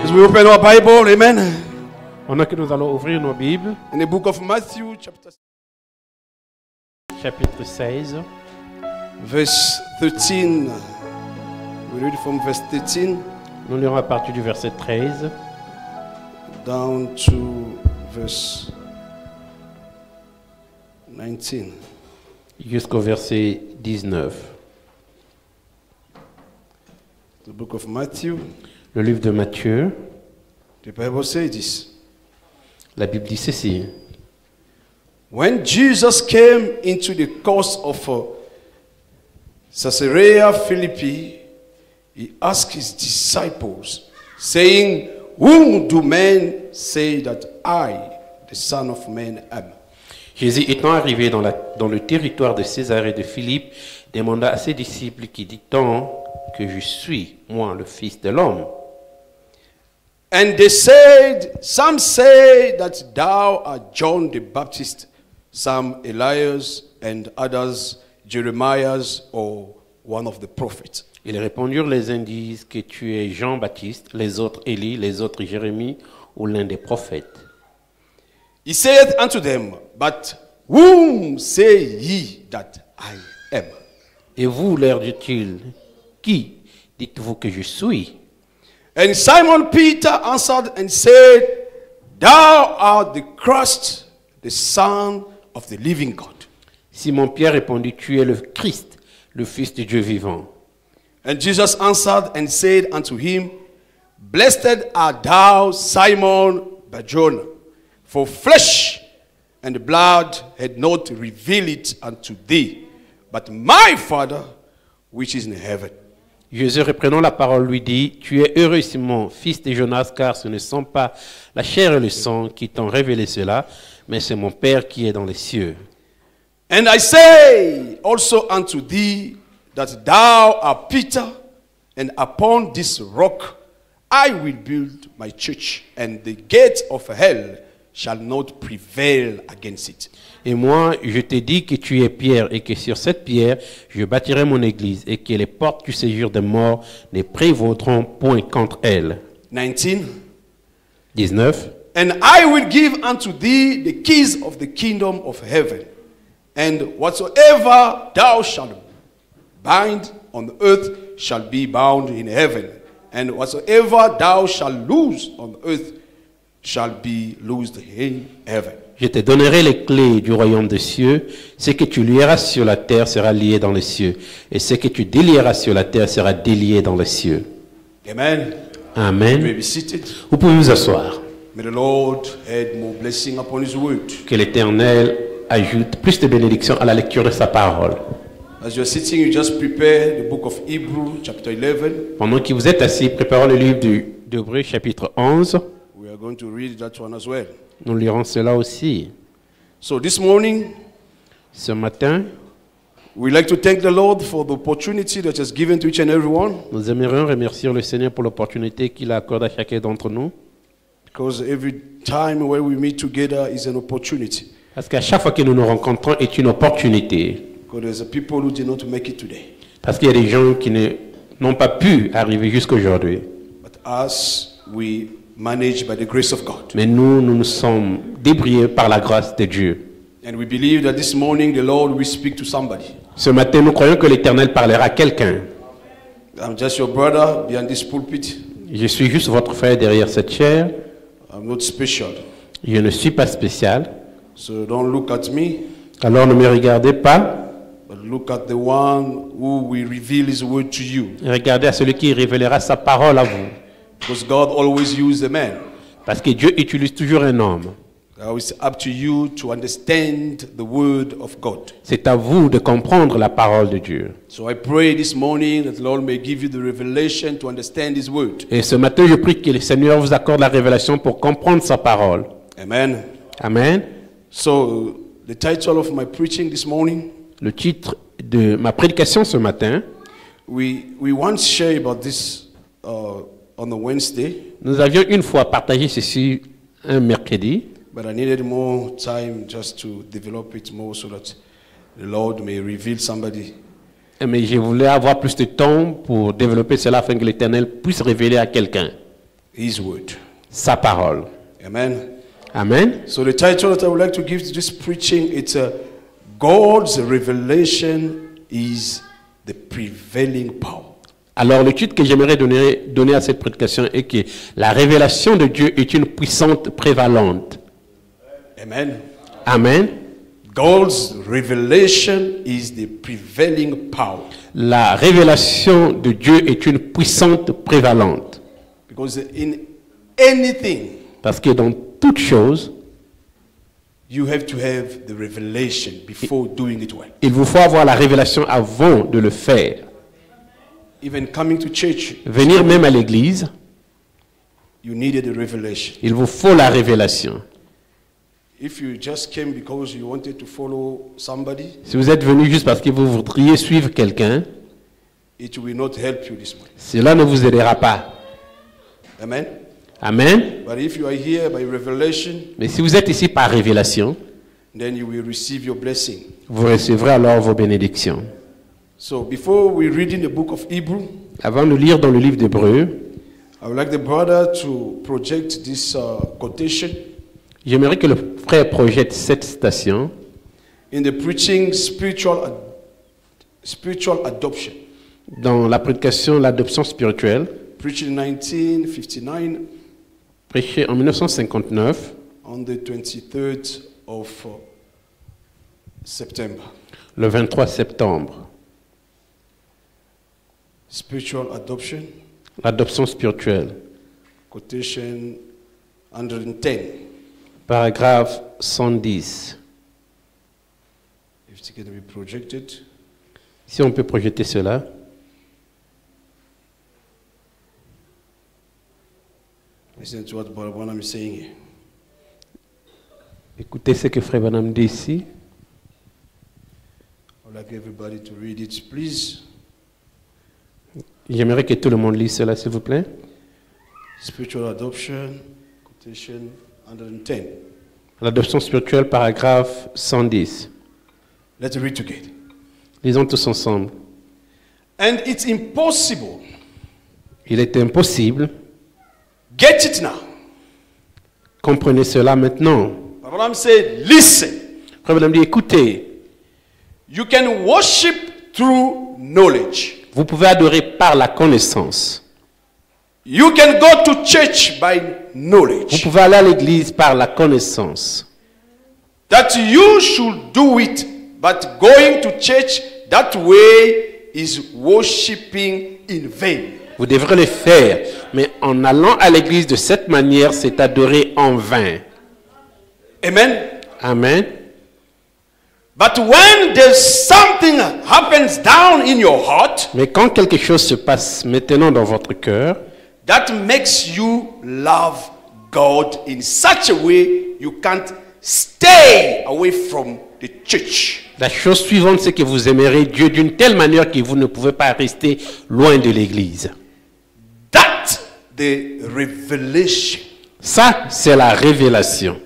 As we open our Bible, amen. Pendant que nous allons ouvrir nos Bibles, In the book of Matthew, chapitre 16, verse 13. We read from verse 13 nous lirons à partir du verset 13 down to verse 19. jusqu'au verset 19. The book of Matthew, Le livre de Matthieu, the Bible says this. la Bible dit ceci. When Jesus came into the coast of Caesarea Philippi, he asked his disciples, saying, Whom do men say that I, the Son of Man, am? Jésus étant arrivé dans le territoire de Césarée de Philippe, demanda à ses disciples qui dit-on que je suis, moi, le Fils de l'homme. And they said, Some say that thou art John the Baptist, some Elias, and others Jeremiah or one of the prophets. Ils répondirent, les uns disent que tu es Jean-Baptiste, les autres Élie, les autres Jérémie ou l'un des prophètes. He said unto them, But whom say ye that I am? Et vous, leur dit-il, qui dites-vous que je suis? And Simon Peter answered and said, Thou art the Christ, the Son of the living God. Simon-Pierre répondit, tu es le Christ, le Fils de Dieu vivant. And Jesus answered and said unto him, Blessed art thou, Simon Bar-Jonah, for flesh and blood had not revealed it unto thee, but my Father which is in heaven. Jésus reprenant la parole lui dit, tu es heureux Simon, fils de Jonas, car ce ne sont pas la chair et le sang qui t'ont révélé cela, mais c'est mon Père qui est dans les cieux. And I say also unto thee that thou art Peter, and upon this rock I will build my church, and the gate of hell shall not prevail against it. Et moi, je te dis que tu es Pierre, et que sur cette pierre, je bâtirai mon église, et que les portes du séjour des morts ne prévaudront point contre elle. 19. 19. And I will give unto thee the keys of the kingdom of heaven, and whatsoever thou shalt bind on earth shall be bound in heaven, and whatsoever thou shalt loose on earth shall be loosed in heaven. Je te donnerai les clés du royaume des cieux. Ce que tu lieras sur la terre sera lié dans les cieux, et ce que tu délieras sur la terre sera délié dans les cieux. Amen. Amen. You may be seated. Vous pouvez vous asseoir. May the Lord add more blessing upon his word. Que l'Éternel ajoute plus de bénédictions à la lecture de sa parole. As you're sitting, you just prepare the book of Hebrews, chapter 11. Pendant que vous êtes assis, préparons le livre d'Hébreux, chapitre 11. We are going to read that one as well. Nous lirons cela aussi. So this morning, Ce matin, we'd like to thank the Lord for the opportunity that is given to each and every one. nous aimerions remercier le Seigneur pour l'opportunité qu'il accorde à chacun d'entre nous. Because every time when we meet together is an opportunity. Parce qu'à chaque fois que nous nous rencontrons est une opportunité. Because there's a people who did not make it today. Parce qu'il y a des gens qui n'ont pas pu arriver jusqu'aujourd'hui. But us, we manage by the grace of God. Mais nous sommes débrouillés par la grâce de Dieu. And we believe that this morning the Lord will speak to somebody. Ce matin, nous croyons que l'Éternel parlera à quelqu'un. I'm just your brother behind this pulpit. Je suis juste votre frère derrière cette chaire. I'm not special. Je ne suis pas spécial. So don't look at me, Alors ne me regardez pas. but look at the one who will reveal his word to you. Regardez à celui qui révélera sa parole à vous. Because God always uses a man. Parce que Dieu utilise toujours un homme. Now it's up to you to understand the word of God. C'est à vous de comprendre la parole de Dieu. So I pray this morning that the Lord may give you the revelation to understand his word. Et ce matin, je prie que le Seigneur vous accorde la révélation pour comprendre sa parole. Amen. Amen. So the title of my preaching this morning, Le titre de ma prédication ce matin, we once shared about this on a Wednesday, nous avions une fois partagé ceci un mercredi, but I needed more time just to develop it more so that the Lord may reveal somebody. mais je voulais avoir plus de temps pour développer cela afin que l'Éternel puisse révéler à quelqu'un. His word. sa parole. Amen. Amen. So the title that I would like to give to this preaching, it's God's revelation is the prevailing power. Alors le titre que j'aimerais donner à cette prédication est que la révélation de Dieu est une puissante prévalente. Amen. Amen. God's revelation is the prevailing power. La révélation de Dieu est une puissante prévalente. Because in anything, Parce que dans toute chose, you have to have the revelation before doing it well. il vous faut avoir la révélation avant de le faire. Even coming to church, Venir même à l'église, you needed the revelation. il vous faut la révélation. If you just came because you wanted to follow somebody, Si vous êtes venu juste parce que vous voudriez suivre quelqu'un, it will not help you this morning. cela ne vous aidera pas. Amen. Amen. But if you are here by revelation, Mais si vous êtes ici par révélation, then you will receive your blessing. vous recevrez alors vos bénédictions. So before we read in the book of Hebrew, Avant de lire dans le livre d'Hébreux, I would like the brother to project this quotation j'aimerais que le frère projette cette citation in the preaching spiritual adoption. dans la prédication l'adoption spirituelle, Preaching 1959 prêchée en 1959, on the 23rd of September. le 23 septembre. Spiritual adoption, L'adoption spirituelle, quotation 110. paragraphe 110. If it can be projected. Si on peut projeter cela. Listen to what Brother Branham is saying here. Écoutez ce que frère Branham dit ici. I'd like everybody to read it, please. J'aimerais que tout le monde lise cela, s'il vous plaît. Spiritual adoption, quotation 110. L'adoption spirituelle, paragraphe 110. Let's read together. Lisons tous ensemble. And it's impossible. Il est impossible. Get it now. Comprenez cela maintenant. Abraham said, listen. Frère Branham dit, écoutez, You can worship through knowledge. vous pouvez adorer par la connaissance. You can go to church by Vous knowledge. pouvez aller à l'église par la connaissance. That you should do it, but going to church that way is worshiping in vain. Vous devrez le faire, mais en allant à l'église de cette manière, c'est adorer en vain. Amen. Amen. But when there's something happens down in your heart Mais quand quelque chose se passe maintenant dans votre cœur, that makes you love God in such a way you can't stay away from the church. la chose suivante, c'est que vous aimerez Dieu d'une telle manière que vous ne pouvez pas rester loin de l'église. That's the revelation. Ça, c'est la révélation.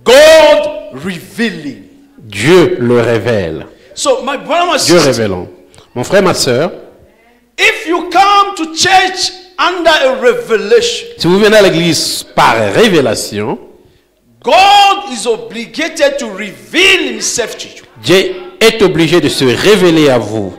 God revealing. Dieu le révèle. So my brother and Dieu sister, révélant. Mon frère, ma soeur, if you come to church under a revelation, si vous venez à l'église par révélation, God is obligated to reveal himself to you. Dieu est obligé de se révéler à vous.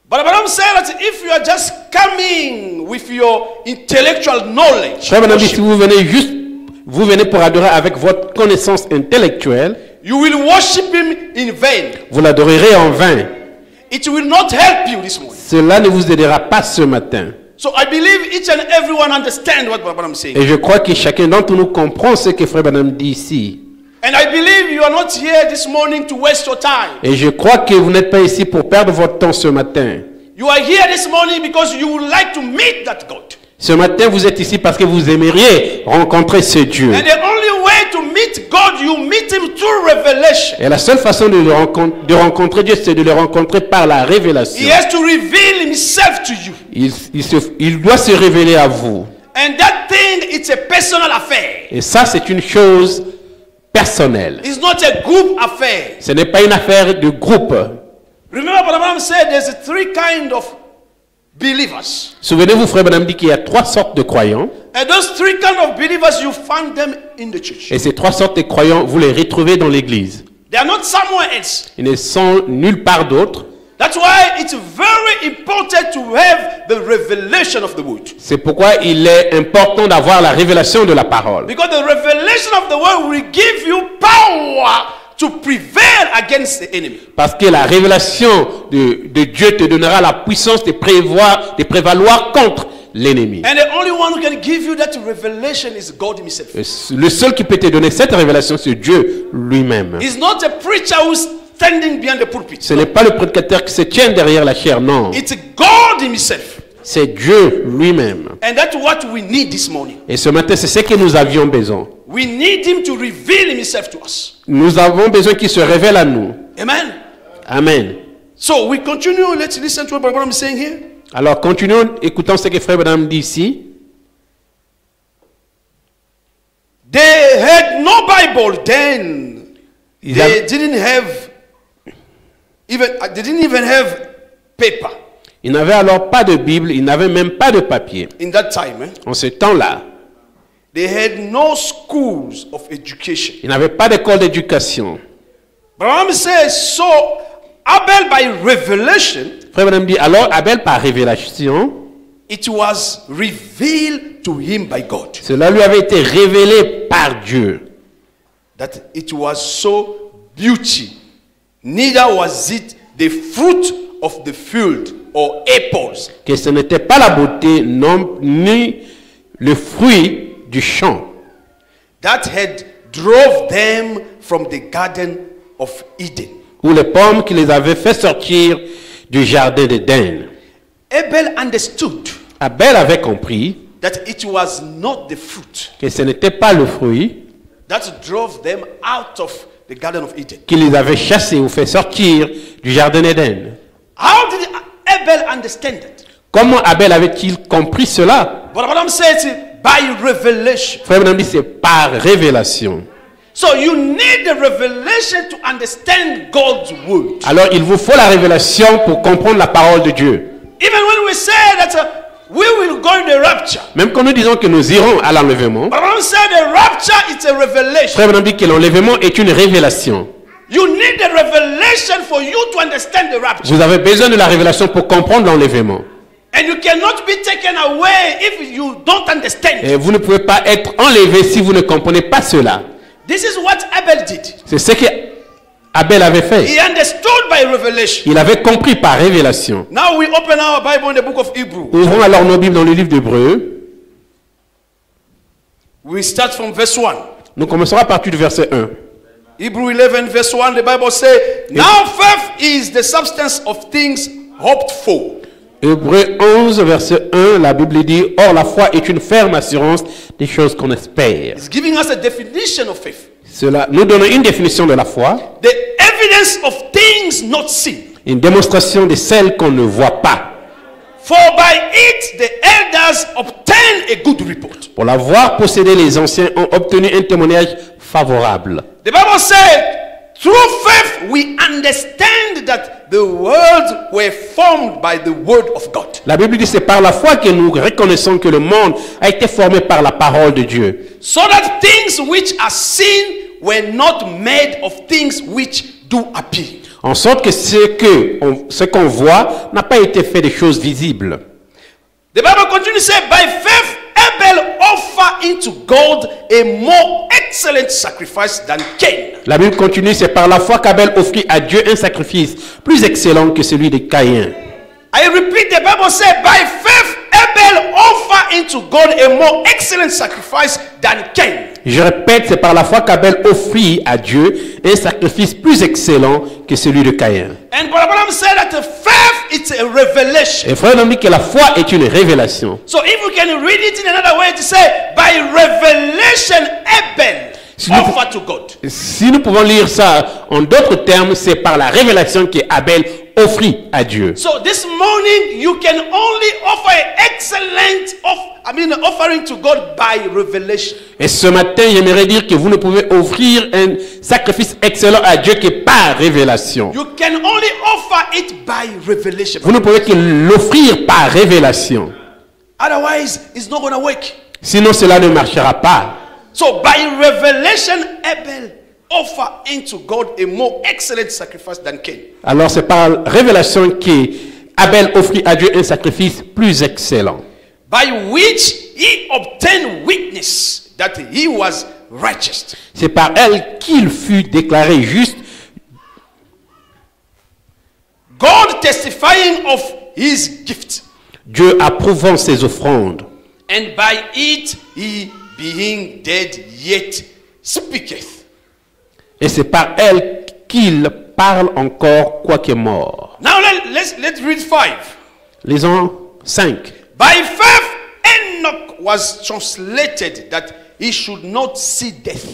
But I'm saying that if you are just coming with your intellectual knowledge, Frère Branham dit, si vous venez pour adorer avec votre connaissance intellectuelle, you will worship him in vain. vous l'adorerez en vain. It will not help you this morning. Cela ne vous aidera pas ce matin. So I believe each and everyone understand what I'm saying. Et je crois que chacun d'entre nous comprend ce que frère Branham dit ici. And I believe you are not here this morning to waste your time. Et je crois que vous n'êtes pas ici pour perdre votre temps ce matin. You are here this morning because you would like to meet that God. Ce matin, vous êtes ici parce que vous aimeriez rencontrer ce Dieu. And the only way to meet God, you meet him through revelation. Et la seule façon de rencontrer Dieu, c'est de le rencontrer par la révélation. He has to reveal himself to you. Il doit se révéler à vous. And that thing, it's a personal affair. Et ça, c'est une chose personnelle. It's not a group affair. Ce n'est pas une affaire de groupe. Remember, Brother Branham said there's three kind of believers. Souvenez-vous, frère Branham dit qu'il y a 3 sortes de croyants. And those 3 kinds of believers, you find them in the church. Et ces 3 sortes de croyants, vous les retrouvez dans l'église. They are not somewhere else. Ils ne sont nulle part d'autre. That's why it's very important to have the revelation of the word. C'est pourquoi il est important d'avoir la révélation de la parole. Because the revelation of the word will give you power to prevail against the enemy. Parce que la révélation de Dieu te donnera la puissance de prévaloir contre l'ennemi. And the only one who can give you that revelation is God himself. Le seul qui peut te donner cette révélation, c'est Dieu lui-même. He's not a preacher who's standing behind the pulpit. Ce n'est pas le prédicateur qui se tient derrière la chair, non. It's God himself. C'est Dieu lui-même. And that's what we need this morning. Et ce matin, c'est ce que nous avions besoin. We need him to reveal himself to us. Nous avons besoin qu'il se révèle à nous. Amen. Amen. So we continue. Let's listen to what Brother Branham is saying here. Alors, continuons, écoutons ce que Frère Branham dit ici. They had no Bible then. They didn't even have paper. Ils n'avaient alors pas de Bible, ils n'avaient même pas de papier. In that time, En ce temps-là, they had no schools of education. ils n'avaient pas d'école d'éducation. Branham says, so Abel by revelation, Frère Branham dit, alors Abel par révélation, it was revealed to him by God. cela lui avait été révélé par Dieu. That it was so beauty, neither was it the fruit of the field or apples. Que ce n'était pas la beauté, non, ni le fruit du champ That had drove them from the garden of Eden. ou les pommes qui les avaient fait sortir du jardin d'Éden. Abel understood Abel avait compris that it was not the fruit que ce n'était pas le fruit that drove them out of the garden of Eden. qui les avait chassés ou fait sortir du jardin d'Éden. How did Abel understand it? Comment Abel avait-il compris cela? But Abraham says by revelation. Frère Branham dit c'est par révélation. So you need the revelation to understand God's word. Alors il vous faut la révélation pour comprendre la parole de Dieu. Even when we say that we will go in the rapture. Même quand nous disons que nous irons à l'enlèvement, Abraham said the rapture is a revelation. Frère Branham dit que l'enlèvement est une révélation. You need the revelation for you to understand the rapture. Vous avez besoin de la révélation pour comprendre l'enlèvement. And you cannot be taken away if you don't understand. Et vous ne pouvez pas être enlevé si vous ne comprenez pas cela. This is what Abel did. C'est ce que Abel avait fait. He understood by revelation. Il avait compris par révélation. Now we open our Bible in the book of Hebrew. Ouvrons alors nos Bibles dans le livre d'Hébreux. We start from verse 1. Nous commencerons à partir du verset 1. Hebrew 11 verse 1, the Bible says, now faith is the substance of things hoped for. Hébreux 11, verset 1, la Bible dit, « Or la foi est une ferme assurance des choses qu'on espère. It's giving us a definition of faith. » Cela nous donne une définition de la foi, The evidence of things not seen. une démonstration de celles qu'on ne voit pas. For by it the elders obtained a good report. Pour l'avoir possédé, les anciens ont obtenu un témoignage favorable. The Bible said, through faith we understand that the worlds were formed by the word of God. La Bible dit, c'est par la foi que nous reconnaissons que le monde a été formé par la parole de Dieu. So that things which are seen were not made of things which do appear. En sorte que ce qu'on voit n'a pas été fait des choses visibles. The Bible continues to say, by faith Abel offered into God a more excellent sacrifice than Cain. La Bible continue, c'est par la foi qu'Abel offrit à Dieu un sacrifice plus excellent que celui de Caïn. I repeat, the Bible says, by faith Abel offered into God a more excellent sacrifice than Cain. Je répète, c'est par la foi qu'Abel offrit à Dieu un sacrifice plus excellent que celui de Caïn. And Brother Branham said that the faith is a revelation. Et frère, on dit que la foi est une révélation. So if we can read it in another way to say, by revelation Abel offered to God. Si nous pouvons lire ça en d'autres termes, c'est par la révélation qu'Abel offrit à Dieu. So this morning you can only offer an excellent offering to God by revelation. Et ce matin, j'aimerais dire que vous ne pouvez offrir un sacrifice excellent à Dieu que par révélation. You can only offer offer it by revelation. Vous ne pouvez que l'offrir par révélation. Otherwise, it's not going to work. Sinon, cela ne marchera pas. So by revelation, Abel offered into God a more excellent sacrifice than Cain. Alors, c'est par révélation qu'Abel offrit à Dieu un sacrifice plus excellent. By which he obtained witness that he was righteous. C'est par elle qu'il fut déclaré juste. God testifying of his gift. Dieu approuvant ses offrandes. And by it he being dead yet speaketh. Et c'est par elle qu'il parle encore quoique mort. Now let's read 5. Lisons 5. By faith Enoch was translated that he should not see death.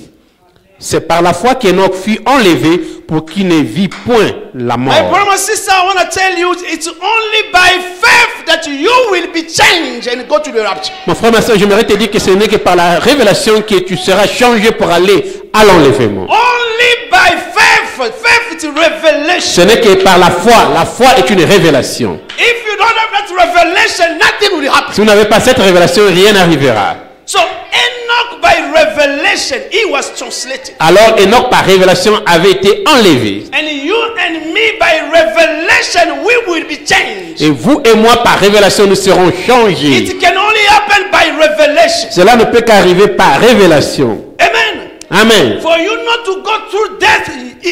C'est par la foi qu'Enoch fut enlevé pour qu'il ne vit point la My mort. brother and sister, I want to tell you, it's only by faith that you will be changed and go to the rapture. Mon frère, ma soeur, j'aimerais te dire que ce n'est que par la révélation que tu seras changé pour aller à l'enlèvement. Only by faith. Faith is revelation. Ce n'est que par la foi. La foi est une révélation. If you don't have that revelation, nothing will happen. Si vous n'avez pas cette révélation, rien n'arrivera. So Enoch by revelation, he was translated. Alors Enoch par révélation avait été enlevé. And you and me by revelation, we will be changed. Et vous et moi par révélation nous serons changés. It can only happen by revelation. Cela ne peut qu'arriver par révélation. Amen. Amen. For you not to go through death,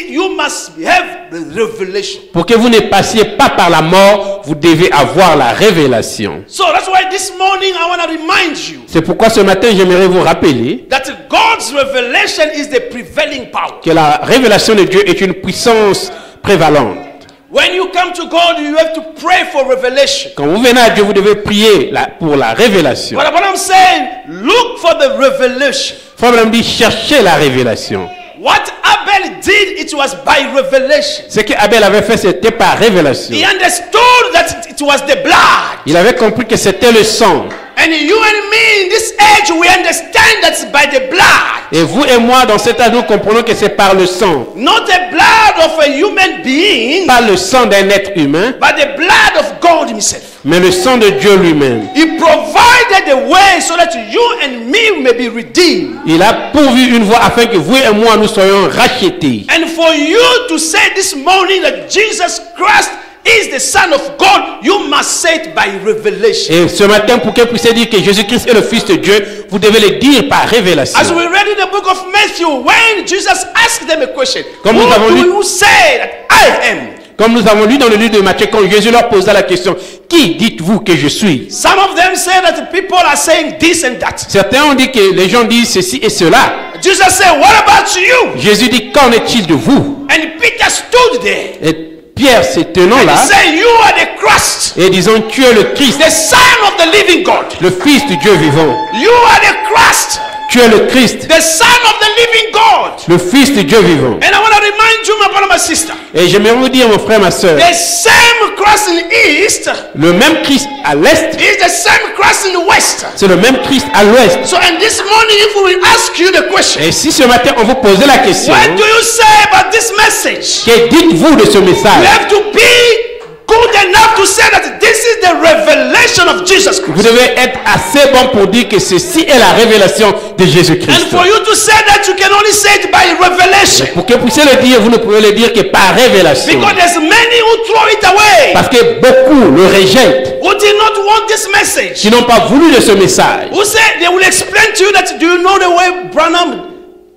you must have the revelation. Pour que vous ne passiez pas par la mort, vous devez avoir la révélation. So that's why this morning I want to remind you C'est pourquoi ce matin j'aimerais vous rappeler that God's revelation is the prevailing power. que la révélation de Dieu est une puissance prévalente. When you come to God, you have to pray for revelation. Quand vous venez à Dieu, vous devez prier pour la révélation. But what I'm saying, look for the revelation. Frère Branham dit cherchez la révélation. What Abel did, it was by revelation. Ce que Abel avait fait, c'était par révélation. He understood that it was the blood. Il avait compris que c'était le sang. And you and me in this age, we understand that's by the blood. Et vous et moi, dans cet âge, nous comprenons que c'est par le sang. Not the blood of a human being, Pas le sang d'un être humain, but the blood of God himself. mais le sang de Dieu lui-même. He provided the way so that you and me may be redeemed. Il a pourvu une voie afin que vous et moi, nous soyons rachetés. And for you to say this morning that Jesus Christ is the Son of God, you must say it by revelation. Et ce matin, pour que vous puissiez dire que Jésus-Christ est le Fils de Dieu, vous devez le dire par révélation. As we read in the book of Matthew, when Jesus asked them a question, Comme nous avons who lu- do you say that I am? Comme nous avons lu dans le livre de Matthieu, quand Jésus leur posa la question, qui dites-vous que je suis? Some of them say that the people are saying this and that. Certains ont dit que les gens disent ceci et cela. Jesus said, what about you? Jésus dit, qu'en est-il de vous? And Peter stood there Et Pierre, se tenant and là, he said, you are the Christ, et disant, tu es le Christ, the Son of the living God. le Fils du Dieu vivant. You are the Christ, Tu es le Christ, the Son of the living God. le Fils du Dieu vivant. And I want to remind you, my brother, my sister, Et j'aimerais vous dire, mon frère, ma soeur, the same Christ in the East le même Christ à l'est, is the same Christ in the West. c'est le même Christ à l'ouest. So, and this morning, if we will ask you the question, Et si ce matin on vous posait la question, what do you say about this message? que dites-vous de ce You message? have to be good enough to say that this is the revelation of Jesus Vous Christ. devez être assez bon pour dire que ceci est la révélation de And Jésus-Christ. for you to say that, you can only say it by revelation. Pour que vous puissiez le dire, vous ne pouvez le dire que par révélation. Because there's many who throw it away, Parce que beaucoup le rejettent, who did not want this message. qui n'ont pas voulu de ce message. Who said they will explain to you that, do you know the way Branham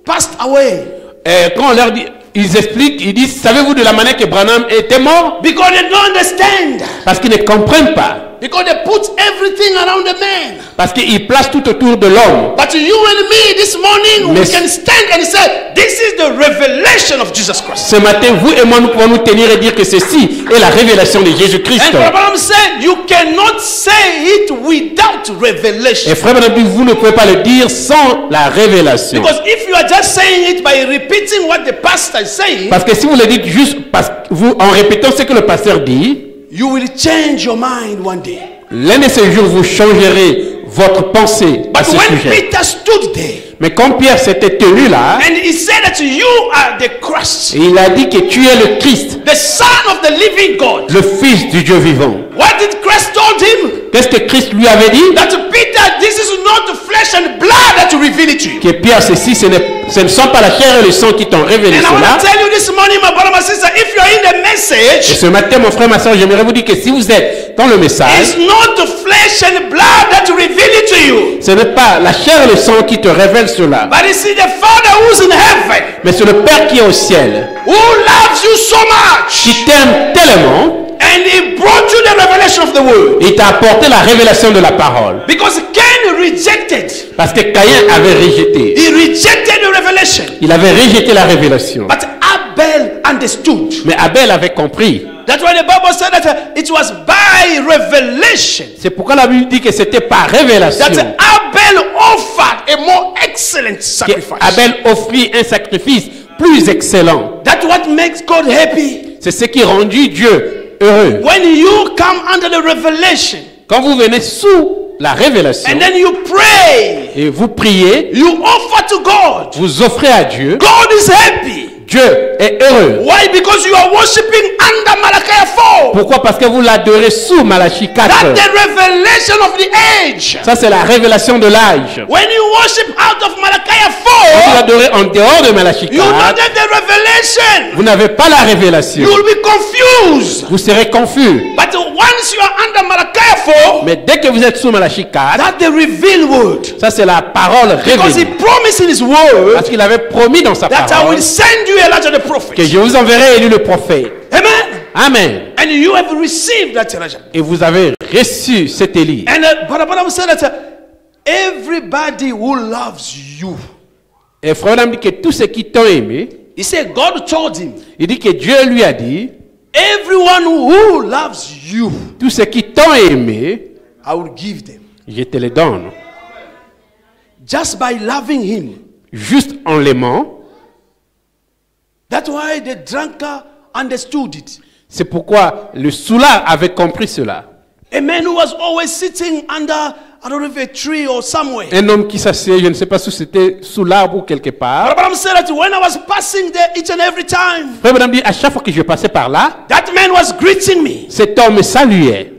passed away? Et quand on leur dit, ils expliquent, ils disent, savez-vous de la manière que Branham était mort? Because they don't understand. Parce qu'ils ne comprennent pas. Because they put everything around the man. Parce qu'ils placent tout autour de l'homme. But you and me this morning, we Mais- can stand and say, this is the revelation of Jesus Christ. Ce matin, vous et moi, nous pouvons nous tenir et dire que ceci est la révélation de Jésus-Christ. And Branham said, you cannot say it without revelation. Et frère Branham dit, vous ne pouvez pas le dire sans la révélation. Because if you are just saying it by repeating what the pastor is saying, Parce que si vous le dites juste parce que vous, en répétant ce que le pasteur dit, you will change your mind one day. l'un de ces jours, vous changerez votre pensée à But ce when sujet. Peter stood there Mais quand Pierre s'était tenu là, and he said that you are the Christ, et il a dit que tu es le Christ, the Son of the living God. le Fils du Dieu vivant. What did Christ told him? Qu'est-ce que Christ lui avait dit? That Peter, this is not the flesh and blood that reveal it to you. Que Pierre, ce ne sont pas la chair et le sang qui t'ont révélé And I want cela. to tell you this morning, my brother, my sister, if you are in the Et message, ce matin, mon frère, ma soeur, j'aimerais vous dire que si vous êtes dans le message, it's not the flesh and blood that reveal it to you, ce n'est pas la chair et le sang qui te révèlent cela, but it's the Father who's in heaven, mais c'est le Père qui est au ciel, who loves you so much, qui t'aime tellement, and he brought you the revelation of the word. et t'a apporté la révélation de la parole. Because Cain rejected, Parce que Caïn avait rejeté. he rejected the revelation, Il avait rejeté la révélation. but Abel understood. Mais Abel avait compris. That's why the Bible said that it was by revelation C'est pourquoi la Bible dit que c'était par révélation that Abel offered a more excellent que sacrifice. Abel offrit un sacrifice plus excellent. That's what makes God happy. C'est ce qui rendit Dieu heureux. When you come under the revelation Quand vous venez sous la révélation and then you pray, et vous priez, you offer to God. vous offrez à Dieu, God is happy. Dieu est heureux. Why? Because you are worshiping under Malachi 4. Pourquoi? Parce que vous l'adorez sous Malachie 4. That's the revelation of the age. Ça, c'est la révélation de l'âge. When you worship out of Malachi Quand vous 4, l'adorez en dehors de Malachie you don't 4, have the revelation. vous n'avez pas la révélation. You will be confused. Vous serez confus. But once you are under Malachi 4, Mais dès que vous êtes sous Malachie 4, that's the revealed word. ça c'est la parole Because he révélée. promised in his word Parce qu'il avait promis dans sa that I parole will send you Elijah the prophet. que je vous enverrai Élie le prophète. Amen. Amen. And you have received that Elijah. Et vous avez reçu cet Élie. And Brother said that everybody who loves you, Et frère Branham dit que tous ceux qui t'ont aimé, he said God told him, il dit que Dieu lui a dit, everyone who loves you, tous ceux qui t'ont aimé, I will give them. je te les donne. Just by loving him. Juste en l'aimant. That's why the drunkard understood it. C'est pourquoi le soulard avait compris cela. A man who was always sitting under, I don't know if a tree or somewhere. Un homme qui s'assied, je ne sais pas si c'était sous l'arbre ou quelque part. Brother said that when I was passing there each and every time, Frère Branham dit, à chaque fois que je passais par là, that man was greeting me. cet homme me saluait.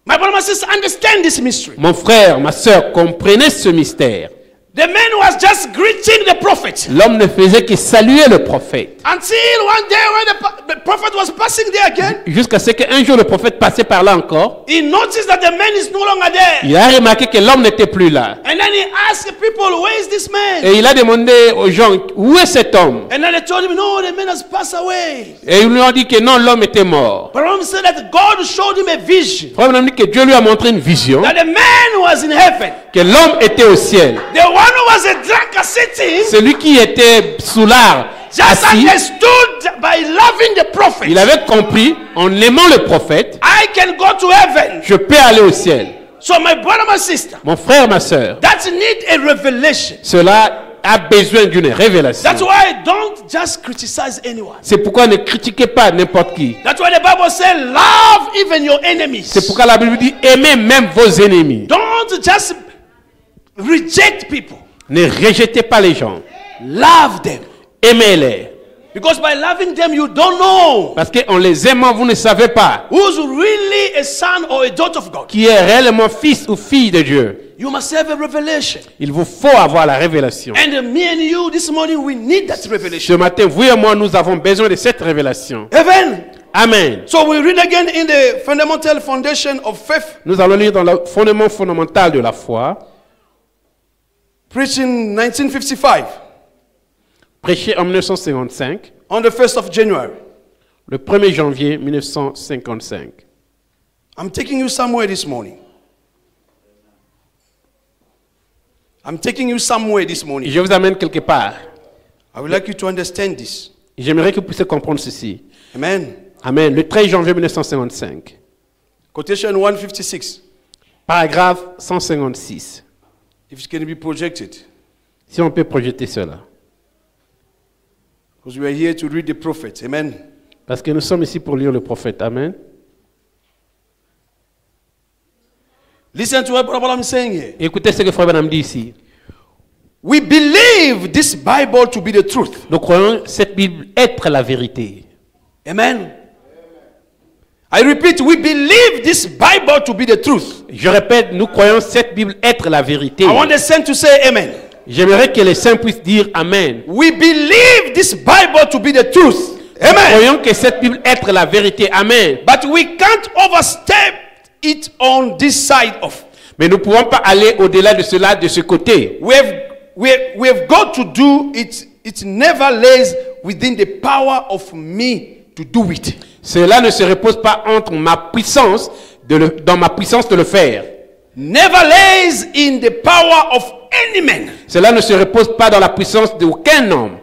My brother and sister, understand this mystery. Mon frère, ma soeur, comprenez ce mystère. The man was just greeting the prophet. L'homme ne faisait que saluer le prophète. Until one day when the prophet was passing there again, Jusqu'à ce qu'un jour le prophète passait par là encore. he noticed that the man is no longer there. Il a remarqué que l'homme n'était plus là. And then he asked the people, where is this man? Et il a demandé aux gens, où est cet homme? And then they told him, no, the man has passed away. Et ils lui ont dit que non, l'homme était mort. But Brother said that God showed him a vision. Frère Branham dit que Dieu lui a montré une vision, That the man was in heaven. que l'homme était au ciel. The one who was a drunkard sitting Celui qui était sous l'arbre, just assis, understood by loving the prophet. il avait compris, en aimant le prophète, I can go to heaven. je peux aller au ciel. So my brother, my sister, Mon frère, ma soeur, that need a revelation. cela a besoin d'une révélation. That's why don't just criticize anyone. C'est pourquoi ne critiquez pas n'importe qui. That's why the Bible says, love even your enemies. C'est pourquoi la Bible dit, aimez même vos ennemis. Don't just reject people. Ne rejetez pas les gens. Love them. Aimez-les. Because by loving them, you don't know Parce qu'en les aimant, vous ne savez pas who's really a son or a daughter of God. qui est réellement fils ou fille de Dieu. You must have a revelation. Il vous faut avoir la révélation. And me and you this morning, we need that Ce revelation. matin, vous et moi, nous avons besoin de cette révélation. Amen. Amen. So we read again in the fundamental foundation of faith, Nous allons lire dans le fondement fondamental de la foi, preaching 1955 prêché en 1955, on the 1st of January. le 1er janvier 1955. I'm taking you somewhere this morning. I'm taking you somewhere this morning. Je vous amène quelque part. I would like you to understand this. J'aimerais que vous puissiez comprendre ceci. Amen. Amen. Le 13 janvier 1955, Quotation 156. paragraphe 156. If it can be projected. Si on peut projeter cela. Because we are here to read the prophet. Amen. Parce que nous sommes ici pour lire le prophète. Amen. Listen to what Brother I'm saying here. Écoutez ce que Frère Branham dit ici. We believe this Bible to be the truth. Nous croyons cette Bible être la vérité. Amen. I repeat, we believe this Bible to be the truth. Je répète, nous croyons cette Bible être la vérité. I want the saints to say amen. J'aimerais que les saints puissent dire Amen. We believe this Bible to be the truth. Nous Amen. croyons que cette Bible être la vérité. Amen. But we can't overstep it on this side of. Mais nous ne pouvons pas aller au-delà de cela, de ce côté. We have got to do it. It never lays within the power of me to do it. Cela ne se repose pas entre ma puissance, dans ma puissance de le faire. Never lays in the power of any man. Cela ne se repose pas dans la puissance d'aucun homme.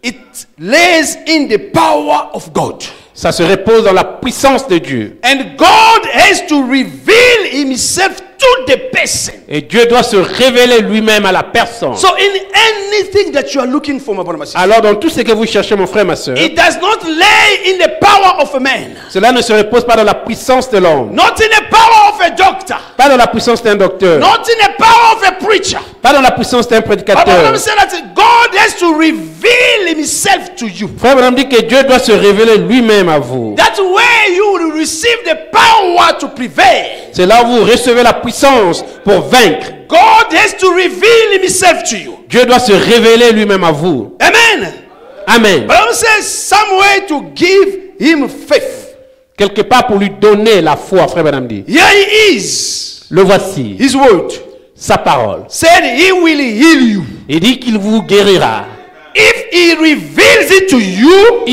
It lays in the power of God. Ça se repose dans la puissance de Dieu. And God has to reveal himself to the person. Et Dieu doit se révéler lui-même à la personne. So in anything that you are looking for, my brother, my sister, Alors dans tout ce que vous cherchez, mon frère, ma soeur, it does not lay in the power of a man. cela ne se repose pas dans la puissance de l'homme, Not in the power of a doctor. pas dans la puissance d'un docteur, Not in the power of a preacher. pas dans la puissance d'un My prédicateur. brother said that God has to reveal himself to you. Frère Branham dit que Dieu doit se révéler lui-même à vous. That's where you will receive the power to prevail. C'est là où vous recevez la puissance pour vaincre. God has to reveal himself to you. Dieu doit se révéler lui-même à vous. Amen. Amen. But I say some way to give him faith. Quelque part pour lui donner la foi, frère Branham dit. Here he is. Le voici, His word sa parole. said he will heal you. Il dit qu'il vous guérira. If he reveals it to you,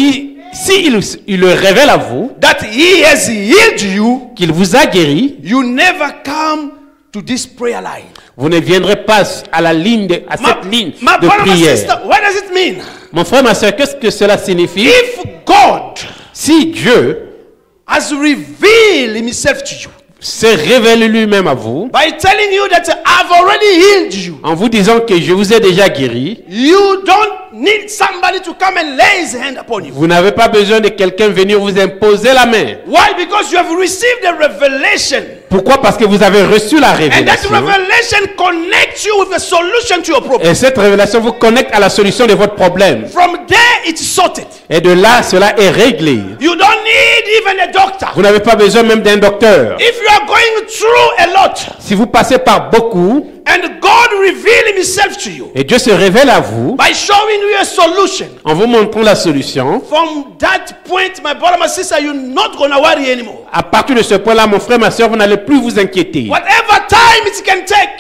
Il le révèle à vous, that he has healed you, qu'il vous a guéri, you never come to this prayer line. vous ne viendrez pas à cette ligne My de brother, my prière. sister, what does it mean? Mon frère, ma soeur, qu'est-ce que cela signifie? If God Si Dieu has revealed himself to you se révèle lui-même à vous, by telling you that I've already healed you, en vous disant que je vous ai déjà guéri, you don't need somebody to come and lay his hand upon you. vous n'avez pas besoin de quelqu'un venir vous imposer la main. Why? Because you have received a revelation. Pourquoi? Parce que vous avez reçu la And that révélation. revelation connects you with a solution to your problem. Et cette révélation vous connecte à la solution de votre problème. From there, it's sorted. Et de là, cela est réglé. You don't need even a doctor. Vous n'avez pas besoin même d'un docteur. If you are going through a lot Si vous passez par beaucoup, and God reveal himself to you et Dieu se révèle à vous, by showing you a solution, en vous montrant la solution, from that point, my brother, my sister, you're not going to worry anymore. à partir de ce point-là, mon frère, ma soeur, vous n'allez plus vous inquiéter. Whatever time it can take,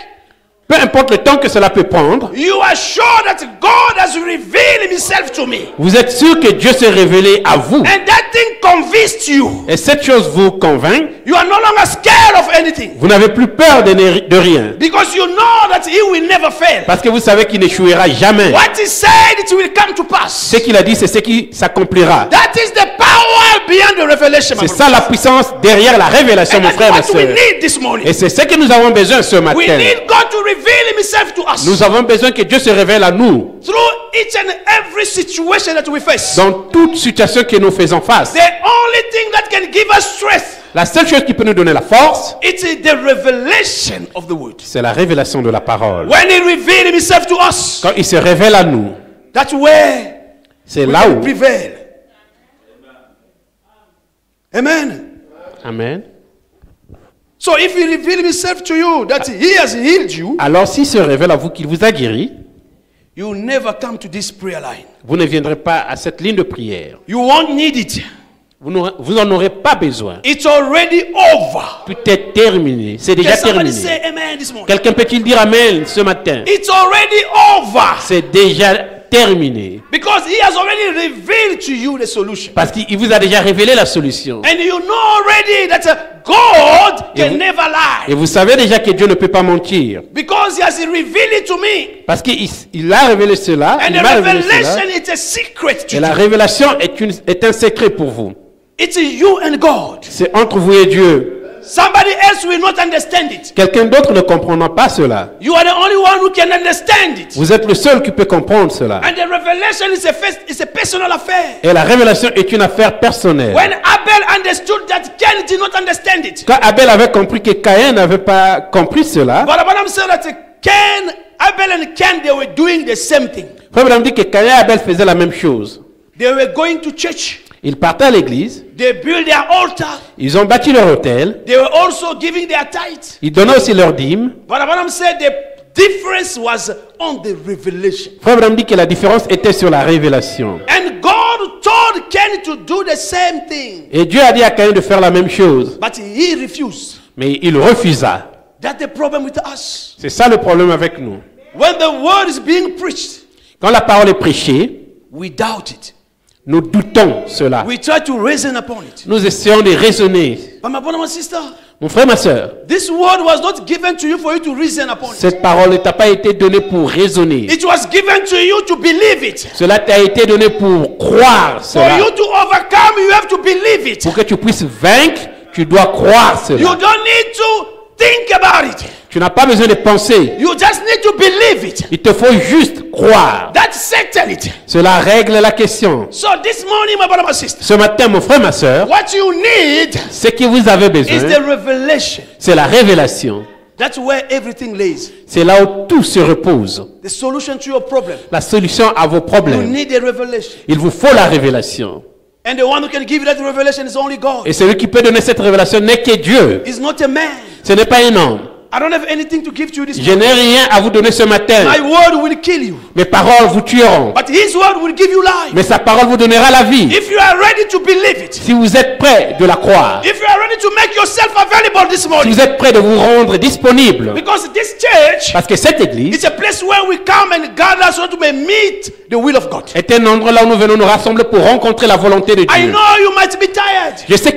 Peu importe le temps que cela peut prendre, you are sure that God has revealed himself to me. vous êtes sûr que Dieu s'est révélé à vous. And that thing convinced you. Et cette chose vous convainc, You are no longer scared of anything. vous n'avez plus peur de rien. Because you know that he will never fail. Parce que vous savez qu'il n'échouera jamais. What he said, it will come to pass. Ce qu'il a dit, c'est ce qui s'accomplira. That is the power beyond the revelation. my C'est ça la brother. puissance derrière la révélation, And mon that's frère, ma what we soeur. need this morning. Et c'est ce que nous avons besoin ce We matin. need God to reveal himself to us. Nous avons besoin que Dieu se révèle à nous Through each and every situation that we face. dans toute situation que nous faisons face. The only thing that can give us strength, La seule chose qui peut nous donner la force, it is the revelation of the word. c'est la révélation de la parole. When he revealed himself to us, Quand il se révèle à nous, that's where c'est we là can où. prevail. Amen. Amen. So if he revealed himself to you, that he has healed you, Alors s'il se révèle à vous qu'il vous a guéri, you will never come to this prayer line. vous ne viendrez pas à cette ligne de prière. You won't need it. Vous n'en aurez pas besoin. It's already over. Peut-être terminé. C'est déjà Can somebody terminé. say amen this morning? Quelqu'un peut-il dire Amen ce matin? It's already over. C'est déjà terminé. Because he has already revealed to you the solution. Parce qu'il vous a déjà révélé la solution. And you know already that God Et can vous- never Et lie. vous savez déjà que Dieu ne peut pas mentir. Because he has revealed it to me. Parce qu'il a révélé cela. And Il the m'a révélé cela. revelation is a secret to Et la you. révélation est un secret pour vous. It's you and God. C'est entre vous et Dieu. Somebody else will not understand it. Quelqu'un d'autre ne comprendra pas cela. You are the only one who can understand it. Vous êtes le seul qui peut comprendre cela. And the revelation is a personal affair. Et la révélation est une affaire personnelle. When Abel understood that Cain did not understand it, Quand Abel avait compris que Caïn n'avait pas compris cela, but Abraham said that Cain Abel and Cain, they were doing the same thing. Frère Branham dit que Caïn et Abel faisaient la même chose. They were going to church. Ils partaient à l'église, They built their altar. ils ont bâti leur hôtel, They were also giving their tithes. ils donnaient aussi leur dîme. But Abraham said the difference was on the revelation. Frère Branham dit que la différence était sur la révélation. And God told Cain to do the same thing. Et Dieu a dit à Caïn de faire la même chose, But he refused. mais il refusa. That's the problem with us. C'est ça le problème avec nous. When the word is being preached, Quand la parole est prêchée, we doubt it. nous doutons cela. We try to reason upon it. Nous essayons de raisonner. But my brother, my sister, Mon frère, ma soeur, this word was not given to you for you to reason upon it. cette parole ne t'a pas été donnée pour raisonner. It was given to you to believe it. Cela t'a été donné pour croire For cela. you to overcome, you have to believe it. Pour que tu puisses vaincre, tu dois croire You cela. don't need to think about it. Tu n'as pas besoin de penser. You just need to believe it. Il te faut juste croire. That settled it. Cela règle la question. So this morning, my brother, my sister, Ce matin, mon frère, ma soeur, what you need ce que vous avez is besoin, the revelation. c'est la révélation. That's where everything lays. C'est là où tout se repose. The solution to your problem. La solution à vos You problèmes. need a revelation. Il vous faut la révélation. And the one who can give you that revelation is only God. Et celui qui peut donner cette révélation n'est que Dieu. It's not a man. Ce n'est pas un homme. I don't have anything to give to you this Je morning. n'ai rien à vous donner ce matin. My word will kill you. Mes paroles vous tueront. But his word will give you life. Mais sa parole vous donnera la vie. If you are ready to believe it. Si vous êtes prêt de la croire. If you are ready to make yourself available this Si morning. vous êtes prêt de vous rendre disponible. Because this church Parce que cette église is a place where we come and gather so to meet the will of God. est un endroit là où nous venons nous rassembler pour rencontrer la volonté de I Dieu. know you might be tired. Je sais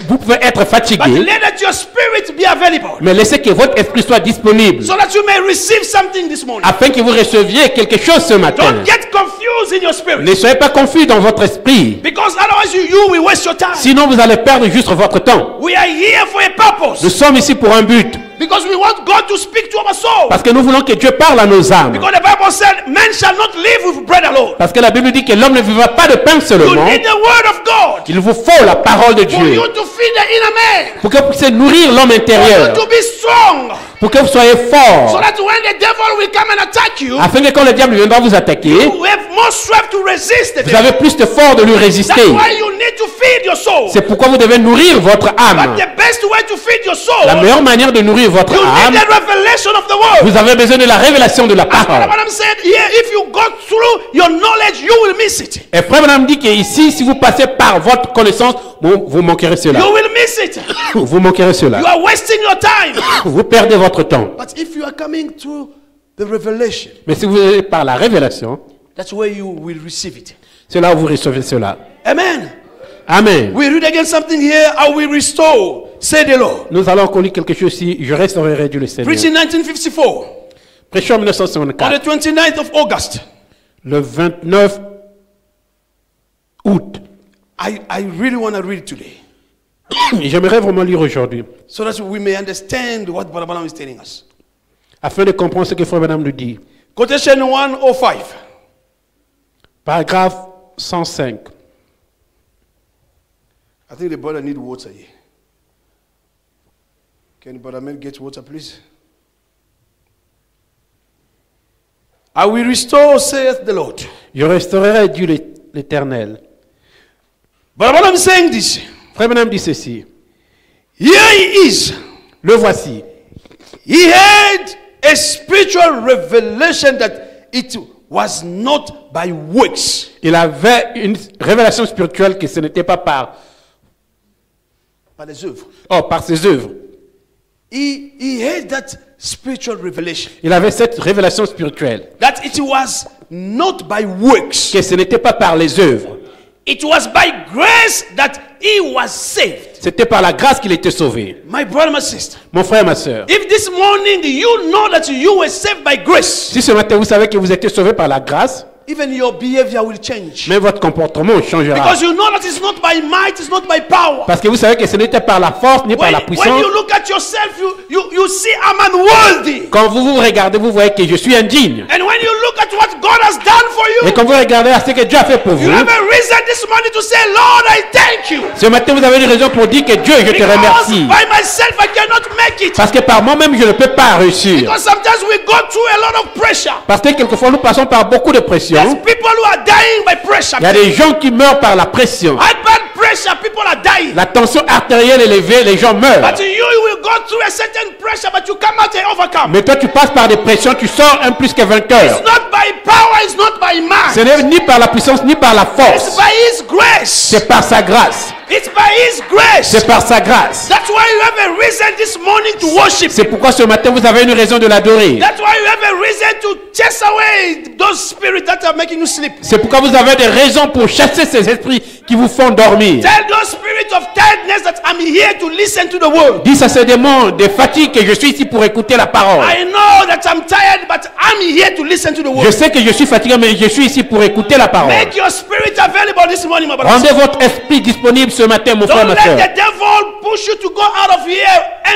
vous pouvez être But fatigué, let that your spirit be available. mais laissez que votre esprit soit disponible So that you may receive something this morning. afin que vous receviez quelque chose ce matin. Don't get confused in your spirit. Ne soyez pas confus dans votre esprit. Because otherwise you will waste your time. Sinon, vous allez perdre juste votre temps. We are here for a Nous purpose. sommes ici pour un but. Because we want God to speak to our soul. Parce que nous voulons que Dieu parle à nos âmes. Because the Bible said, man shall not live with bread alone. Parce que la Bible dit que l'homme ne vivra pas de pain You seulement. need the word of God Il vous faut la parole de for Dieu. you to feed the inner man. Pour que vous puissiez nourrir l'homme For intérieur. you to be strong. Pour que vous soyez So fort. that when the devil will come and attack you, Afin que quand le diable viendra vous attaquer, you have more strength to resist the vous devil. avez plus de force de lui That's résister. why you need to feed your soul. C'est pourquoi vous devez nourrir votre But âme. the best way to feed your La soul, meilleure manière de nourrir votre you need âme, the revelation of the word. vous avez besoin de la révélation de la As parole. Abraham said, here, if you go through your knowledge, you will miss it. Et Frère Branham dit qu'ici, si vous passez par votre connaissance, vous manquerez cela. You will miss it. Vous manquerez You cela. are wasting your time. Vous perdez votre temps. But if you are coming through the revelation, Mais si vous allez par la révélation, that's where you will receive it. c'est là où vous recevez cela. Amen. Amen. We read again something here. I will restore, say the Lord. Nous allons encore lire quelque chose ici. Je restaurerai Dieu le Seigneur. Preaching 1954, Prêchons en on the 1954, 29th of August. le 29 août. I really want to read it today Et j'aimerais vraiment lire aujourd'hui, so that we may understand what Brother Branham is telling us. afin de comprendre ce que Frère Branham nous dit. Quotation 105. Paragraphe 105. I think the brother need water here. Can Brother Mel get water, please? I will restore, saith the Lord. Je restaurerai Dieu l'Éternel. Brother Branham is saying this. Frère Branham dit ceci. Here he is. Le voici. He had a spiritual revelation that it was not by works. Il avait une révélation spirituelle que ce n'était pas par Par les œuvres. par ses œuvres. He had that spiritual revelation. Il avait cette révélation spirituelle That it was not by works. que ce n'était pas par les œuvres. It was by grace that he was saved. C'était par la grâce qu'il était sauvé. My brother, my sister. Mon frère, ma soeur, If this morning you know that you were saved by grace, si ce matin vous savez que vous êtes sauvé par la grâce, even your behavior will change. mais votre comportement changera. Because you know that it's not by might, it's not by power. Parce que vous savez que ce n'était par la force ni par la When puissance. you look at yourself, you see I'm unworthy. Quand vous vous regardez, vous voyez que je suis indigne. And when you look at what God has done for Et you, quand vous regardez à ce que Dieu a fait pour you vous, have a reason this morning to say, Lord, I thank you. ce matin vous avez une raison pour dire que Dieu, je te Because remercie. by myself I cannot make it. Parce que par moi-même, je ne peux pas réussir. Because sometimes we go through a lot of pressure. Parce que quelquefois, nous passons par beaucoup de pression. There's people who are dying by pressure. Il y a des gens qui meurent par la pression. High blood pressure, people are dying. La tension artérielle élevée, les gens meurent. But you will go through a certain pressure, but you come out and overcome. Mais toi, tu passes par des pressions, tu sors un plus que vainqueur. It's not by power, it's not by Ce mind. n'est ni par la puissance, ni par la It's force. by His grace. C'est par sa grâce. It's by His grace. C'est par sa grâce. That's why you have a reason this morning to worship C'est Him. pourquoi ce matin, vous avez une raison de l'adorer. That's why you have a reason to chase away those spirits that are making you sleep. C'est pourquoi vous avez des raisons pour chasser ces esprits qui vous font dormir. Tell those spirits of tiredness that I'm here to listen to the word. Dis à ces démons de fatigue que je suis ici pour écouter la parole. I know that I'm tired, but I'm here to listen to the Je word. sais que je suis fatigué, mais je suis ici pour écouter la parole. Make your spirit available this morning, my brother. Rendez votre esprit disponible ce matin, mon frère, Don't ma let soeur. the devil push you to go out of here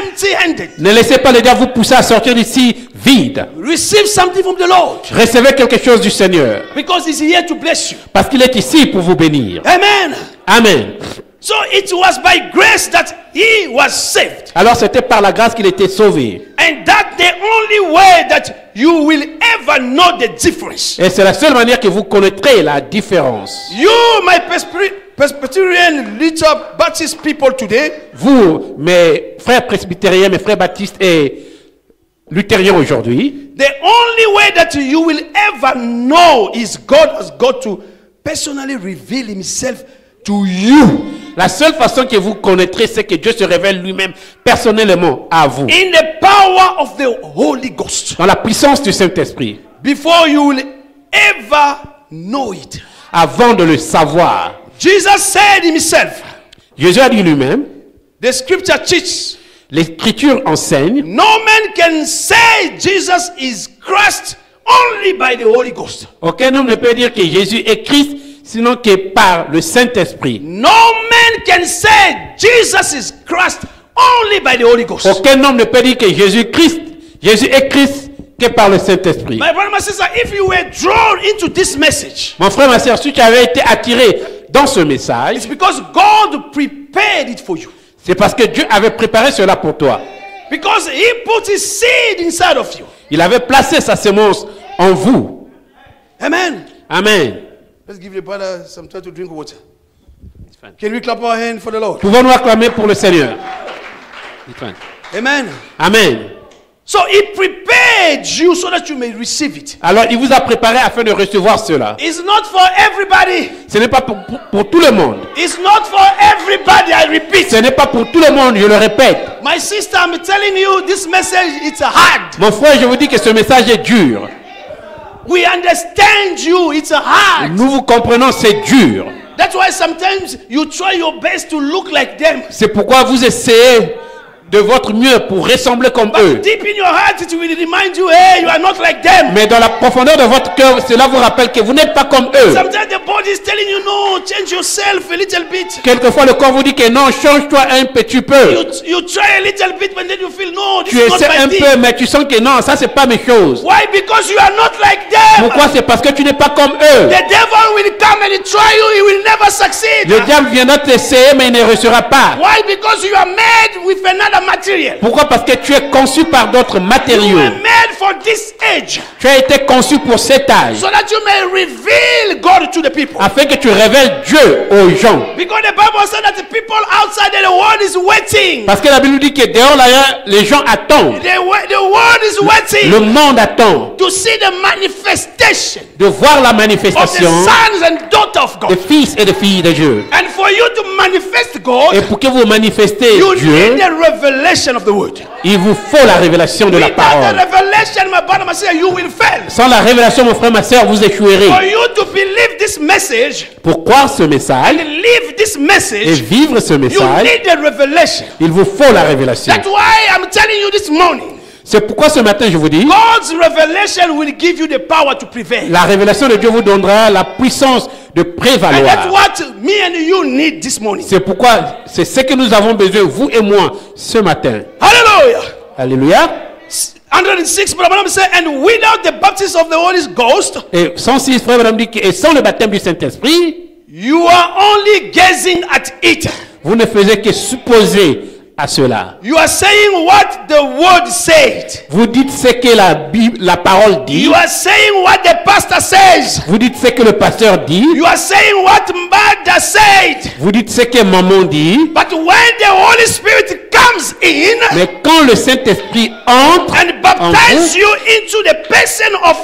empty-handed. Ne laissez pas le diable vous pousser à sortir d'ici vide. Receive something from the Lord, Recevez quelque chose du Seigneur. because He's here to bless you. Parce qu'il est ici pour vous bénir. Amen. Amen. So it was by grace that he was saved. Alors c'était par la grâce qu'il était sauvé. And that's the only way that you will ever know the difference. Et c'est la seule manière que vous connaîtrez la différence. You, my Presbyterian, little Baptist people today, Vous, mes frères presbytériens, mes frères baptistes et luthériens aujourd'hui, the only way that you will ever know is God has got to personally reveal Himself to you. la seule façon que vous connaîtrez, c'est que Dieu se révèle lui-même personnellement à vous. In the power of the Holy Ghost. Dans la puissance du Saint-Esprit. Before you will ever know it. Avant de le savoir. Jesus said Himself, Jésus a dit lui-même, the scripture teaches, l'Écriture enseigne, no man can say Jesus is Christ only by the Holy Ghost. aucun homme ne peut dire que Jésus est Christ, sinon que par le Saint-Esprit. No man can say Jesus is Christ only by the Holy Ghost. Aucun homme ne peut dire que Jésus est Christ que par le Saint-Esprit. My brother, my sister, if you were drawn into this message, Mon frère, ma soeur, si tu avais été attiré dans ce message, it's because God prepared it for you. c'est parce que Dieu avait préparé cela pour toi. Because He put His seed inside of you. Il avait placé sa sémence en vous. Amen. Amen. Let's give the brother some time to drink water. Can we clap our hands for the Lord? Pouvons-nous acclamer pour le Seigneur? Amen. Amen. So He prepared you so that you may receive it. Alors, il vous a préparé afin de recevoir cela. It's not for everybody. Ce n'est pas pour tout le monde. It's not for everybody, I repeat. Ce n'est pas pour tout le monde, je le répète. My sister, I'm telling you, this message, it's hard. Mon frère, je vous dis que ce message est dur. We understand you, it's hard. Nous vous comprenons, c'est dur. That's why sometimes you try your best to look like them. C'est pourquoi vous essayez de votre mieux pour ressembler comme eux. Deep in your heart, it will remind you, hey, you are not like them. Mais dans la profondeur de votre cœur, cela vous rappelle que vous n'êtes pas comme eux. Sometimes the body is telling you, no, change yourself a little bit. Quelquefois, le corps vous dit que non, change-toi un petit peu. You try a little bit, but then you feel, no, this Tu is not essaies my un thing. peu, mais tu sens que non, ça, c'est pas mes choses. Why? Because you are not like them. Pourquoi? C'est parce que tu n'es pas comme eux. The devil will come and try you, he will never succeed. Le diable viendra t'essayer, mais il ne réussira pas. Why? Because you are made with another material. Pourquoi? Parce que tu es conçu par d'autres You matériaux. were made for this age, Tu as été conçu pour cet âge, so that you may reveal God to the people. afin que tu révèles Dieu aux gens. Because the Bible said that the people outside the world is waiting. Parce que la Bible nous dit que dehors, là, les gens attendent. The world is waiting Le monde attend to see the manifestation de voir la of the manifestation sons and daughters of des God. fils et des filles de Dieu. And for you to manifest Et God, pour que vous manifestez you Dieu, need the revelation of the word. il vous faut la révélation de la Without the parole. revelation, my brother, my sister, you will fail. Sans la révélation, mon frère, ma soeur, vous For échouerez. you to believe this message Pour croire ce message and live this et message, vivre ce you message, need the revelation. il vous faut la révélation. That's why I'm telling you this morning, C'est pourquoi ce matin, je vous dis, God's revelation will give you the power to prevail. la révélation de Dieu vous donnera la puissance de And that's prévaloir. what me and you need this morning. C'est pourquoi c'est ce que nous avons besoin, vous et moi, ce matin. Hallelujah. Alléluia. 106, Brother Branham said, and without the baptism of the Holy Ghost, Et 106, frère Branham dit que et sans le baptême du Saint-Esprit, you are only gazing at it. vous ne faisiez que supposer à cela. You are saying what the word said. Vous dites ce que la Bible, la parole dit. You are saying what the pastor says. Vous dites ce que le pasteur dit. You are saying what mother said. Vous dites ce que maman dit. But when the Holy Spirit comes in Mais quand le Saint-Esprit entre and en baptizes vous you into the person of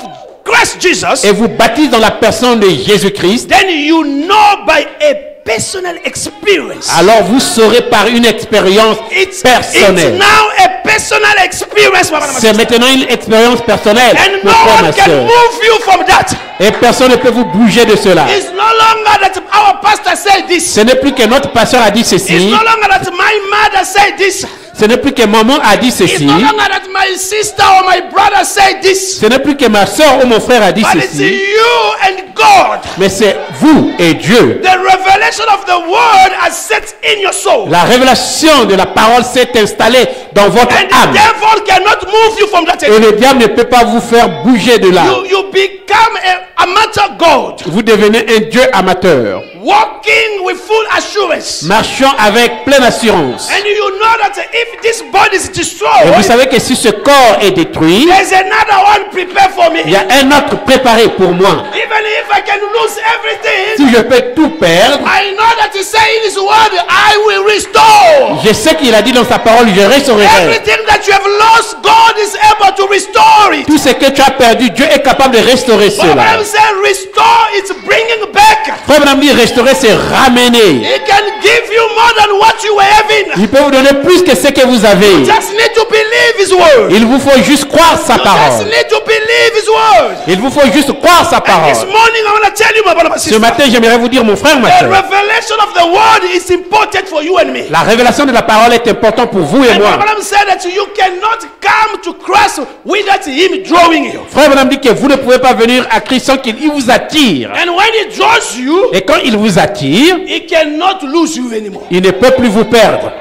Christ Jesus, et vous baptise dans la personne de Jésus-Christ, then you know by a personal experience. alors vous saurez par une expérience It's personnelle. now a personal experience. C'est maintenant une expérience personnelle, And mon no frère, ma one can soeur. move you from that. Et personne ne peut vous bouger de cela. It's no longer that our pastor said this. Ce n'est plus que notre pasteur a dit It's ceci. no longer that my mother said this. Ce n'est plus que maman a dit It's ceci. no longer that my sister or my brother said this. Ce n'est plus que ma soeur ou mon frère a dit But it's ceci. you and God. Mais c'est vous et Dieu. The revelation of the word has set in your soul. La révélation de la parole s'est installée dans votre And the âme. devil cannot move you from that Et area. le diable ne peut pas vous faire bouger de là. You become a amateur God, Vous devenez un Dieu amateur, walking with full assurance. marchant avec pleine assurance. And you know that if this body is Et destroyed, vous savez que si ce corps est détruit, there's another one prepared for me. il y a un autre préparé pour moi. Even if I can lose everything, Si je peux tout perdre, I know that He said in His word, I will restore. je sais qu'il a dit dans sa parole, je restaurerai. Everything that you have lost, God is able to restore it. Tout ce que tu as perdu, Dieu est capable de restaurer But cela. when I say restore, it's bringing back. Frère Branham dit restaurer, c'est ramener. He can give you more than what you were having. Il peut vous donner plus que ce que vous avez. Just need to believe His word. Il vous faut juste croire sa You just parole. need to believe His word. Il vous faut juste croire sa And parole. this morning I want to tell you, my brother, my Ce sister, matin, j'aimerais vous dire, mon frère, ma the soeur, revelation of the word is important for you and me. la révélation de la parole est importante pour vous et And moi. Abraham said that you cannot come to Christ without Him drawing you. Frère Branham dit que vous ne pouvez pas venir à Christ sans qu'il vous attire. And when He draws you, Et quand il vous attire, He cannot lose you anymore. il ne peut plus vous perdre.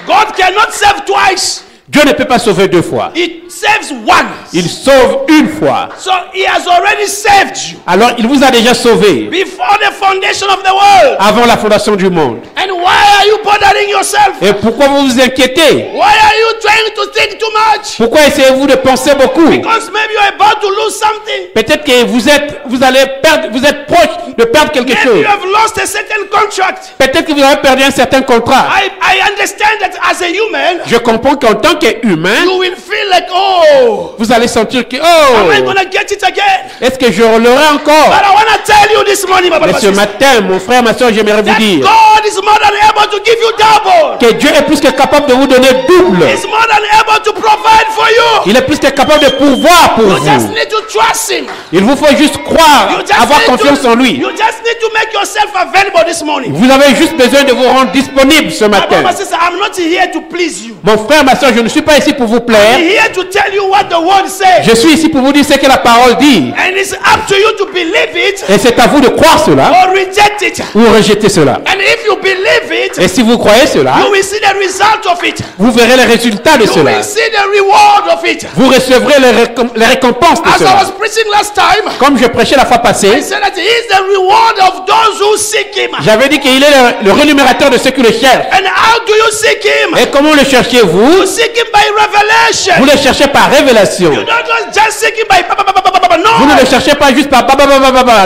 God cannot save twice. Dieu ne peut pas sauver deux fois. He saves once. Il sauve une fois. So He has already saved you Alors il vous a déjà sauvé before the foundation of the world. avant la fondation du monde. And why are you bothering yourself? Et pourquoi vous vous inquiétez? Why are you trying to think too much? Pourquoi essayez-vous de penser beaucoup? Because maybe you're about to lose something. Peut-être que vous allez perdre, vous êtes proche de perdre quelque Maybe chose. you have lost a certain contract. Peut-être que vous avez perdu un certain contrat. I understand that as a human, Je comprends qu'en tant qu'humain, you will feel like, oh, vous allez sentir que, am I oh, going to get it again? est-ce que je l'aurai encore? But I want to tell you this morning, my Mais brother, ce matin, mon frère, ma soeur, j'aimerais vous that dire God is more than able to give you double. que Dieu est plus que capable de vous donner double. He's more than able to provide for you. Il est plus que capable de pourvoir pour You just vous. need to trust Him. Il vous faut juste croire, You just avoir need confiance to, en lui. You just need to make yourself available this morning. Vous avez juste besoin de vous rendre disponible ce My matin. brother, sister, I'm not here to please you. Mon frère, ma soeur, je ne suis pas ici pour vous I'm plaire. here to tell you what the word says. Je suis ici pour vous dire ce que la parole dit. And it's up to you to believe it Et c'est à vous de croire cela or reject it. ou rejeter cela. And if you believe it, Et si vous croyez cela, you will see the result of it. vous verrez les résultats de You cela. will see the reward of it. Vous recevrez les récompenses de As I cela. was preaching last time, Comme je prêchais la fois I passée, said that He is the reward of those who seek Him. j'avais dit qu'il est le rémunérateur de ceux qui le cherchent. And how do you seek Him? Et comment le cherchez-vous? You seek Him by revelation. Vous le cherchez par révélation. You don't just seek Him by Vous ne no. le cherchez pas juste par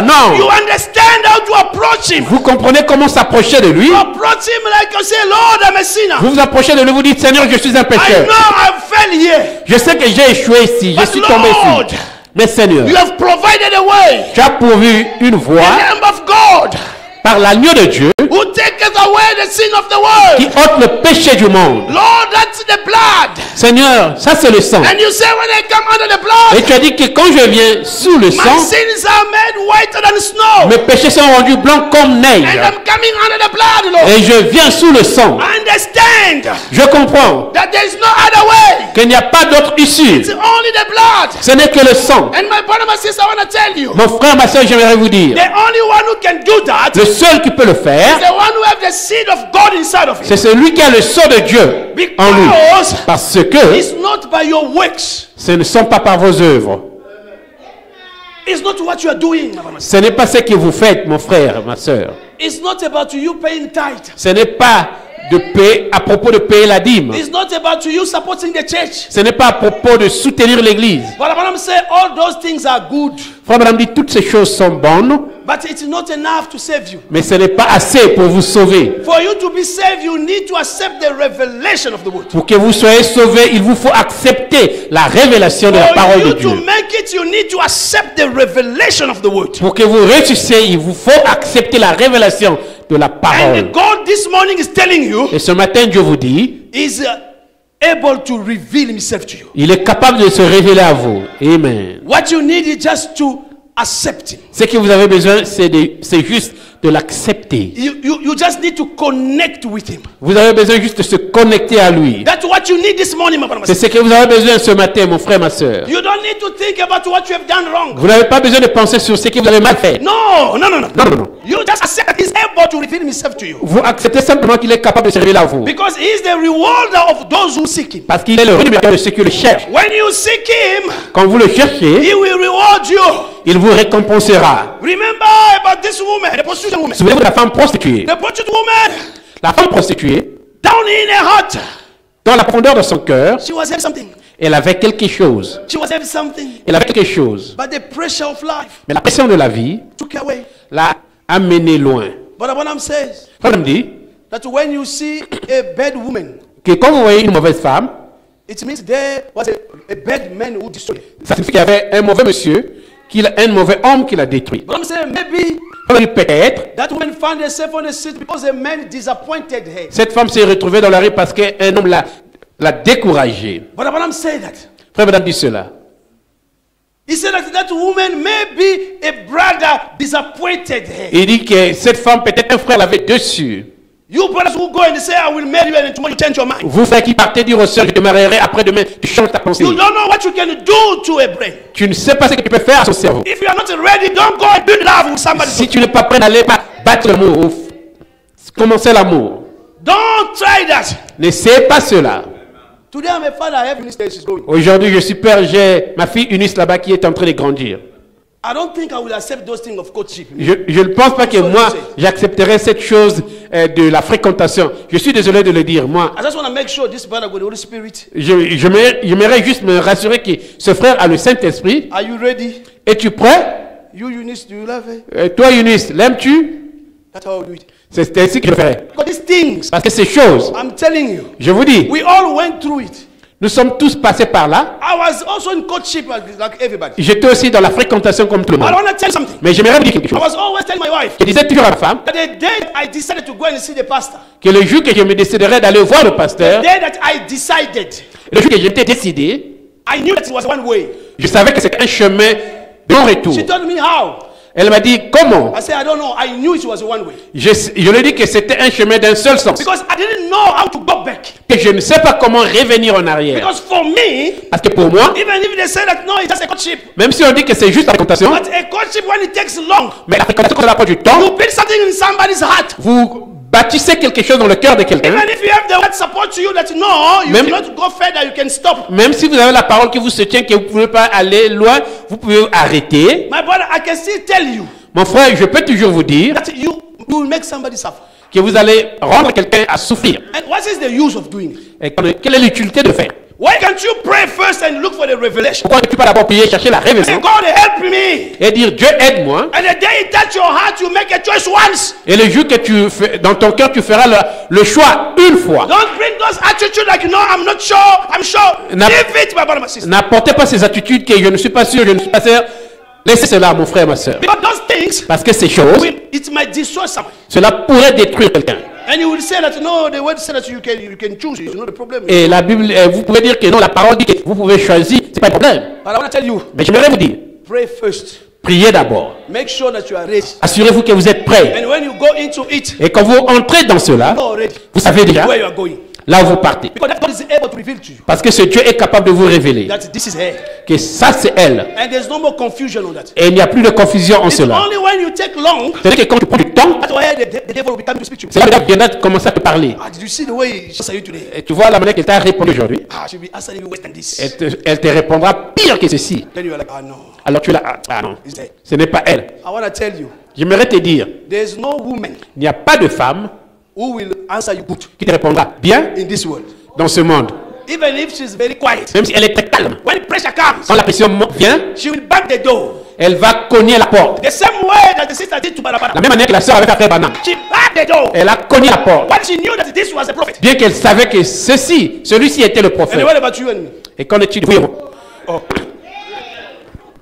non. You understand how to approach Him. Vous comprenez comment s'approcher de lui. You approach Him like you say, Lord, I'm a sinner. Vous vous approchez de lui, vous dites, Seigneur, je suis un I pécheur. know I've failed here. Je sais que j'ai échoué ici, je But suis tombé Lord, ici. Mais Seigneur, you have provided a way. tu as pourvu une The voie Lamb of God par l'agneau de Dieu who taketh away the sin of the world. qui ôte le péché du monde. Lord, that's the blood. Seigneur, ça c'est le sang. And you say when I come under the blood, Et tu as dit que quand je viens sous le my sang, sins are made whiter than snow. mes péchés sont rendus blancs comme neige. And I'm coming under the blood, Lord. Et je viens sous le sang. I understand Je comprends that there is no other way. qu'il n'y a pas d'autre issue. It's only the blood. Ce n'est que le sang. And my brother, my sister, I want to tell you, Mon frère, ma soeur, j'aimerais vous dire, the only one who can do that le is seul qui peut le faire, the one who have got the seed of God inside of him. C'est celui qui a le sceau de Dieu en lui. Parce que It's not by your works. ce ne sont pas par vos œuvres. It's not what you are doing. Ce n'est pas ce que vous faites, mon frère, ma soeur. It's not about you paying tithe. Ce n'est pas de payer, à propos de payer la dîme. It's not about you supporting the church. Ce n'est pas à propos de soutenir l'église. But Abraham said all those things are good. Frère Madame dit toutes ces choses sont bonnes, But it's not enough to save you. mais ce n'est pas assez pour vous sauver. For you to be saved, you need to accept the revelation of the word. Pour que vous soyez sauvés, il vous faut accepter la révélation de la parole For de you Dieu. to make it, you need to accept the revelation of the word. Pour que vous réussissiez, il vous faut accepter la révélation de la parole. And God this morning is telling you, Et ce matin, Dieu vous dit, is able to reveal himself to you. il est capable de se révéler à vous. Amen. What you need is just to accept him. Ce que vous avez besoin, c'est juste de l'accepter. You just need to connect with him. Vous avez besoin juste de se connecter à lui. That's what you need this morning, my brother. C'est ce que vous avez besoin ce matin, mon frère, ma soeur. You don't need to think about what you have done wrong. Vous n'avez pas besoin de penser sur ce que vous avez mal fait. No. Non, non, non. You just accept that he's able to reveal himself to you. Vous acceptez simplement qu'il est capable de se révéler à vous. Because he is the rewarder of those who seek him. Parce qu'il est le rémunérateur de ceux qui le cherchent. When you seek him, Quand vous le cherchez, he will reward you. il vous récompensera. Remember about this woman, the prostitute woman. Souvenez-vous de la femme prostituée. The prostitute woman, La femme prostituée, down in her heart, dans la profondeur de son cœur, she was having something. elle avait quelque chose. She was having something. Elle avait quelque chose. But the pressure of life Mais la pression de la vie took her away. l'a amenée loin. But Abraham says Frère me dit that when you see a bad woman, que quand vous voyez une mauvaise femme, it means there was a bad man who destroyed her. ça signifie qu'il y avait un mauvais monsieur, un mauvais homme qui l'a détruit. Abraham said maybe Peut-être, that woman found herself on the street because a man disappointed her. cette femme s'est retrouvée dans la rue parce qu'un homme l'a découragée. But Abraham said that. Frère, madame dit cela. He said that woman, maybe a brother disappointed her. Il dit que cette femme, peut-être un frère l'avait dessus. You brothers who go and say, I will marry you, and tomorrow you change your mind. Vous frères qui partez dire aux sœurs, je te marierai, après-demain, tu changes ta pensée. You don't know what you can do to a brain. Tu ne sais pas ce que tu peux faire à son cerveau. If you are not ready, don't go and build love with somebody. Si tu n'es pas prêt d'aller battre l'amour, ou commencer l'amour, Don't try that. n'essaie pas cela. Today I'm a father, I have Eunice there, she's going. Aujourd'hui, je suis père, j'ai ma fille Eunice là-bas qui est en train de grandir. I don't think I will accept those things of courtship. Je ne pense pas que moi, j'accepterai cette chose de la fréquentation. Je suis désolé de le dire, moi. I just want to make sure this brother with the Holy Spirit. J'aimerais juste me rassurer que ce frère a le Saint-Esprit. Are you ready? Es-tu prêt? You, Eunice, do you love her? Toi, Eunice, l'aimes-tu? That's how I do it. C'est ainsi que je le ferai. Because these things, Parce que ces choses, I'm telling you, je vous dis, we all went through it. nous sommes tous passés par là. I was also in courtship like everybody. J'étais aussi dans la fréquentation comme tout le But I monde. want to tell you something. Mais j'aimerais vous dire quelque I chose. was always telling my wife Je disais toujours à ma femme that the day I decided to go and see the pastor, que le jour que je me déciderais d'aller voir le the pasteur, day that I decided, le jour que j'étais décidé, I knew that it was one way. je savais que c'était un chemin de non-retour. She told me how. Elle m'a dit comment? I said, I don't know. I knew it was one way. Je lui ai dit que c'était un chemin d'un seul sens. Because I didn't know how to go back. Que je ne sais pas comment revenir en arrière. Because for me, Parce que pour moi, even if they say that no, it's just a courtship, même si on dit que c'est juste la fréquentation, but a courtship when it takes long, mais la fréquentation, quand ça prend du temps, you build something in somebody's heart. vous bâtissez quelque chose dans le cœur de quelqu'un. Even if you have the word support to you that no, you Même- cannot go further, you can stop. Même si vous avez la parole qui vous soutient, que vous ne pouvez pas aller loin, vous pouvez arrêter. My brother, I can still tell you Mon frère, je peux toujours vous dire that you will make somebody suffer. que vous allez rendre quelqu'un à souffrir. And what is the use of doing it? Et quelle est l'utilité de faire? Why can't you pray first and look for the revelation? Pourquoi ne tu pas d'abord prier, chercher la Say, révélation God help me. et dire Dieu aide-moi. And the day it touch your heart, you make a choice once. Et le jour que tu fais, dans ton cœur, tu feras le choix une fois. Don't bring those attitudes like, no, I'm not sure, I'm sure. Leave it, my brother, my sister. N'apportez pas ces attitudes que je ne suis pas sûr, je ne suis pas sûr. Laissez cela, mon frère, ma soeur. Because those things, Parce que ces choses, it might destroy someone. cela pourrait détruire quelqu'un. And you will say that, no, the word said that you can choose. It's not a problem. Et la Bible, vous pouvez dire que non, la parole dit que vous pouvez choisir, c'est pas un problème. But I want to tell you, Mais j'aimerais vous dire, pray first. priez d'abord. Make sure that you are ready. Assurez-vous que vous êtes prêts. And when you go into it, Et quand vous entrez dans cela, you are ready. vous savez déjà Where you are going. là où vous partez. Because that God is able to reveal to you Parce que ce Dieu est capable de vous révéler that this is her. que ça c'est elle. And there's no more confusion on that. Et il n'y a plus de confusion en It's cela. only when you take long, C'est-à-dire que quand tu prends du temps, that's why the devil will be coming to speak to you. c'est là que le diable viendra commencer à te parler. Ah, did you see the way she answered you today? Et tu vois la manière qu'elle t'a répondu aujourd'hui. Ah, she'll be answering you worse than this. Elle te répondra pire que ceci. Then you're like, ah no. Alors tu es là, ah non, It's there. ce n'est pas elle. I want to tell you, J'aimerais te dire, there's no woman il n'y a pas de femme who will answer you good qui te répondra bien in this world. dans ce monde. Even if she's very quiet. Même si elle est très calme. When pressure comes, Quand la pression vient, she will bang the door. elle va cogner la porte. The same way that the sister did to Barabara. La même manière que la sœur avait fait à Frère Branham. She banged the door. Elle a cogné la porte. When she knew that this was a prophet. Bien qu'elle savait que celui-ci était le And prophète. what about you and me? Et qu'en est-il de vous? Oh.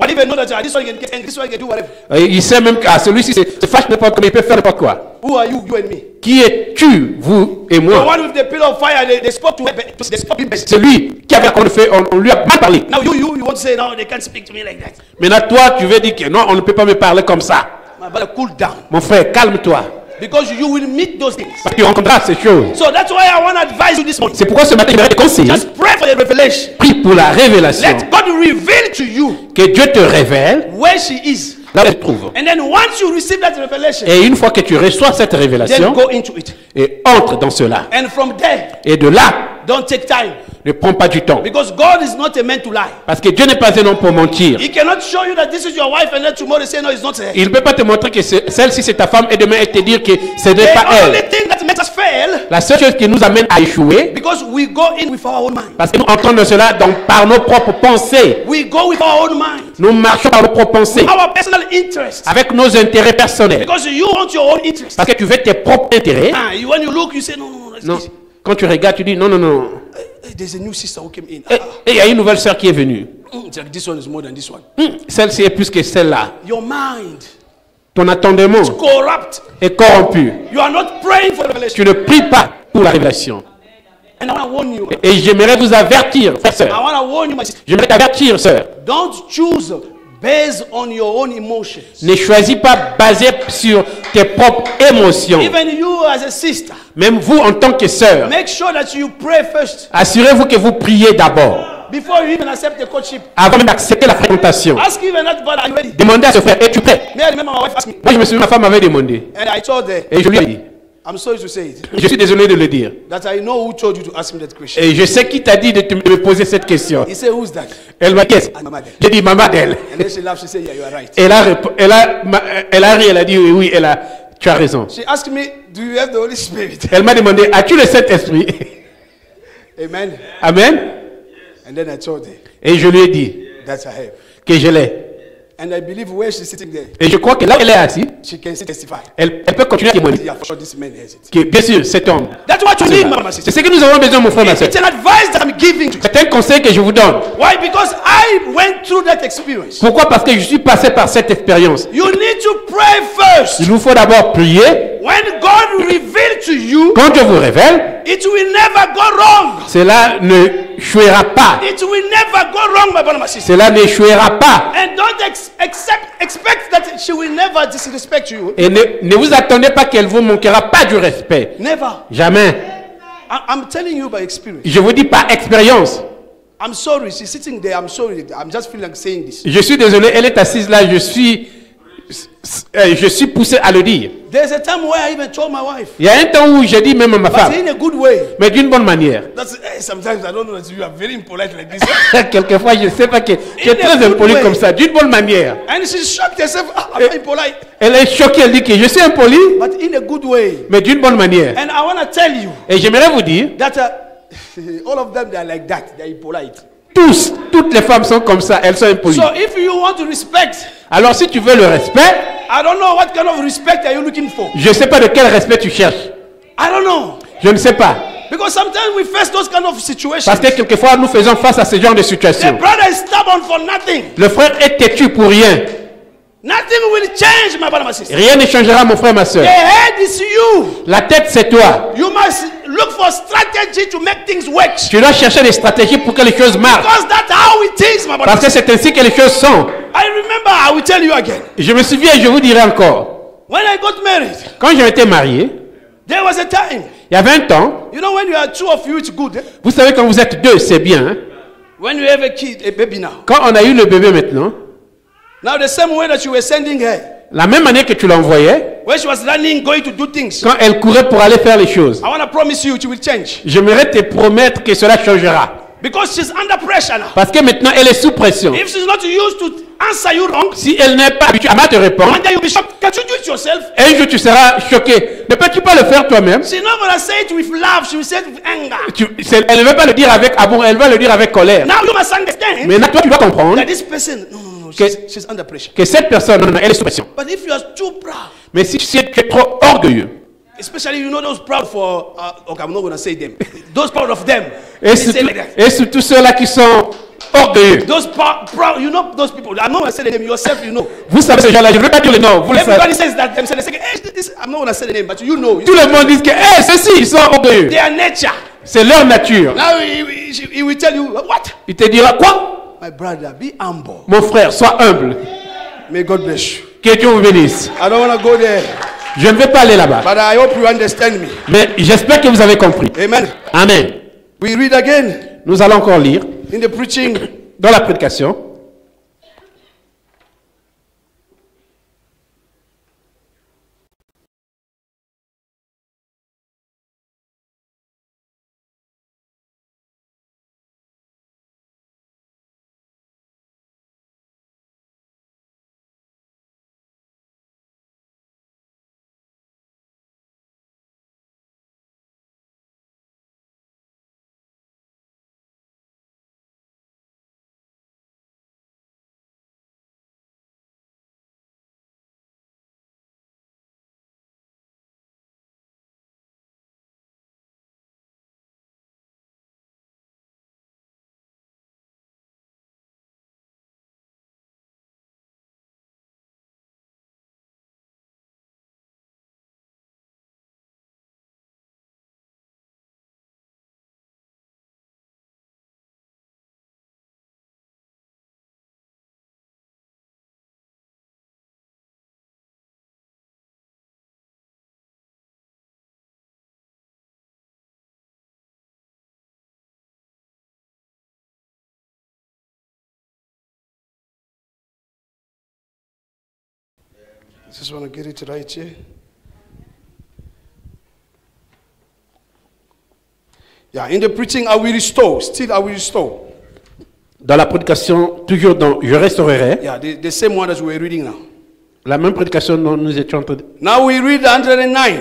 But even know that this one can get and this one can do whatever. Il sait même qu'à celui-ci se fâche n'importe comment, il peut faire n'importe quoi. Who are you and me? Qui es-tu, vous et The moi? one with the pillar of fire, they spoke to her, they spoke to him best. Celui qui avait encore fait, on lui a mal parlé. Now you want to say, no, they can't speak to me like that. Maintenant, toi, tu veux dire que non, on ne peut pas me parler comme ça. My brother, cool down. Mon frère, calme-toi. Because you will meet those things. Parce que tu rencontreras ces choses. So that's why I want to advise you this morning. C'est pourquoi ce matin, je vais te conseiller. Just pray for the revelation. Prie pour la révélation. Let God reveal to you Que Dieu te révèle where she is. là où elle se trouve. And then once you receive that revelation, Et une fois que tu reçois cette then révélation, go into it. et entre dans cela. And from there, Et de là, don't take time. ne prends pas du temps. Because God is not a man to lie. Parce que Dieu n'est pas un homme pour mentir. He cannot show you that this is your wife and then tomorrow say no, it's not her. Il ne peut pas te montrer que celle-ci c'est ta femme et demain elle te dire que ce n'est The pas only elle. thing that makes us fail, La seule chose qui nous amène à échouer, because we go in with our own mind. parce que nous entrons dans cela par nos propres pensées. We go with our own mind. Nous marchons par nos propres pensées, Our personal interest. avec nos intérêts personnels. Because you want your own interest. Parce que tu veux tes propres intérêts. When you look, you say, no, that's Non. easy. Quand tu regardes, tu dis non, non, non. There's a new sister who came in. Et il y a une nouvelle sœur qui est venue. It's like this one is more than this one. Celle-ci est plus que celle-là. Your mind Ton attendement corrupt. est corrompu. You are not praying for revelation. Tu ne pries pas pour la révélation. And I want to warn you. Et j'aimerais vous avertir, frère, I sœur. want to warn you, my sister. J'aimerais t'avertir, sœur. Don't choose based on your own emotions. Ne choisis pas basé sur tes propres émotions. Even you as a sister, Même vous, en tant que sœur, make sure that you pray first assurez-vous que vous priez d'abord, before you even accept the courtship. avant même d'accepter la fréquentation. Ask even that, but are you ready? Demandez à ce frère, es-tu prêt? May I remember my wife asked me, Moi, je me souviens, ma femme m'avait demandé. and I told her, Et je lui ai dit, I'm sorry to say it, je suis désolé de le dire. that I know who told you to ask me that question. Et je sais qui t'a dit de me poser cette question. He said, who's that? Elle m'a dit, qu'est-ce? Maman d'elle. J'ai dit, maman d'elle. And then she laughed, she said, yeah, you are right. Elle a ri, elle a dit, oui, oui, tu as raison. She asked me, do you have the Holy Spirit? Elle m'a demandé, as-tu le Saint-Esprit? Amen. Amen. And then I told her, Et je lui ai dit that's I have. que je l'ai. And I believe where she's sitting there, Et je crois que là où elle est assise, she can still testify. elle peut continuer à témoigner. Yeah, for sure this man has it. Que, bien sûr, cet homme. That's what you C'est need, ça. Mama C'est sister. ce que nous avons besoin, mon frère, ma soeur. It's an advice that I'm giving to you. C'est un conseil que je vous donne. Why? Because I went through that experience. Pourquoi? Parce que je suis passé par cette expérience. You need to pray first. Il nous faut d'abord prier. When God reveals to you, Quand Dieu vous révèle, it will never go wrong. cela n'échouera pas. It will never go wrong, my brother, my sister. Cela n'échouera pas. And don't expect that she will never disrespect you. Et ne vous attendez pas qu'elle vous manquera pas du respect. Never. Jamais. I'm telling you by experience. Je vous dis par expérience. I'm sorry, she's sitting there. I'm sorry. I'm just feeling like saying this. Je suis désolé, elle est assise là, je suis poussé à le dire. There's a time where I even told my wife, Il y a un temps où j'ai dit même à ma but femme, in a good way. mais d'une bonne manière. Sometimes I don't know that you are very impolite like this. Quelquefois, je ne sais pas que tu es In a très good impoli way. comme ça, d'une bonne manière. And she shocked herself. I'm not impolite, Elle est choquée, elle dit que je suis impoli, but in a good way. mais d'une bonne manière. And I want to tell you Et j'aimerais vous dire, that all of them, they are like that. They are impolite. toutes les femmes sont comme ça, elles sont impolies. So if you want to respect, Alors si tu veux le respect, I don't know what kind of respect are you looking for. je ne sais pas de quel respect tu cherches. I don't know. Je ne sais pas. Because sometimes we face those kind of situations. Parce que quelquefois, nous faisons face à ce genre de The situation. brother is stubborn for nothing. Le frère est têtu pour rien. Nothing will change, my brother, my sister. Rien ne changera, mon frère, ma soeur. The head is you. La tête, c'est toi. You must look for strategy to make things work. Tu dois chercher des stratégies pour que les choses marchent. Because that's how it is, my brother. Parce que c'est ainsi que les choses sont. I remember, I will tell you again. Je me souviens, je vous dirai encore. When I got married, Quand j'ai été marié, there was a time Il y avait un temps, You know, when you are two of you, it's good. Eh? vous savez, quand vous êtes deux, c'est bien. Hein? When you have a kid, a baby now. Quand on a eu le bébé maintenant, Now, the same way that you were sending her, la même manière que tu l'envoyais, when she was running, going to do things, quand elle courait pour aller faire les choses, I want to promise you, she will change. j'aimerais te promettre que cela changera. Because she's under pressure now. Parce que maintenant, elle est sous pression. If she's not used to answer you wrong, Si elle n'est pas habituée à te répondre, one day you'll be shocked. Can't you do it yourself? un jour tu seras choqué. Ne peux-tu pas le faire toi-même? She's not going to say it with love. She will say it with anger. Elle ne veut pas le dire avec amour, elle va le dire avec colère. Now you must understand Maintenant, toi, tu dois comprendre that this person, no, she's under pressure. que cette personne, non, elle est sous pression. But if you are too proud, Mais si tu es trop orgueilleux, especially you know those proud for, okay, I'm not going to say them. Those proud of them. et They say surtout, like that. et surtout ceux-là qui sont orgueilleux. Those proud, you know those people. I'm not going to say the name. Yourself, you know. Vous savez ces gens-là, je ne veux pas dire le nom, vous le Everybody savez. says that themselves. They say, hey, this, I'm not going to say the name, but you know. Tout le monde dit que, hé, ceux-ci, ils sont orgueilleux. Their nature. C'est leur nature. Now he will tell you, what? Il te dira quoi? My brother, be humble. Mon frère, sois humble. May God bless you. Que Dieu vous bénisse. I don't want to go there, Je ne vais pas aller là-bas. but I hope you understand me. Mais j'espère que vous avez compris. Amen. Amen. We read again Nous allons encore lire in the preaching. dans la prédication. I just want to get it right here. Yeah, in the preaching, I will restore. Still, I will restore. Dans la prédication, toujours dans Je restaurerai, Yeah, the same one that we're reading now. la même prédication dont nous étions en train de... Now we read 109.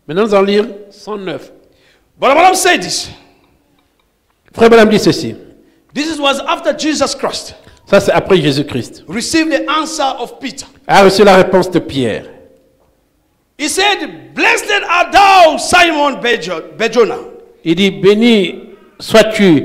Maintenant, nous allons lire 109. But Abraham said this. Frère Branham dit ceci. This was after Jesus Christ Ça, c'est après Jésus-Christ. received the answer of Peter. A reçu la réponse de Pierre. He said, blessed art thou, Simon Bar-Jonah. Il dit, béni sois-tu,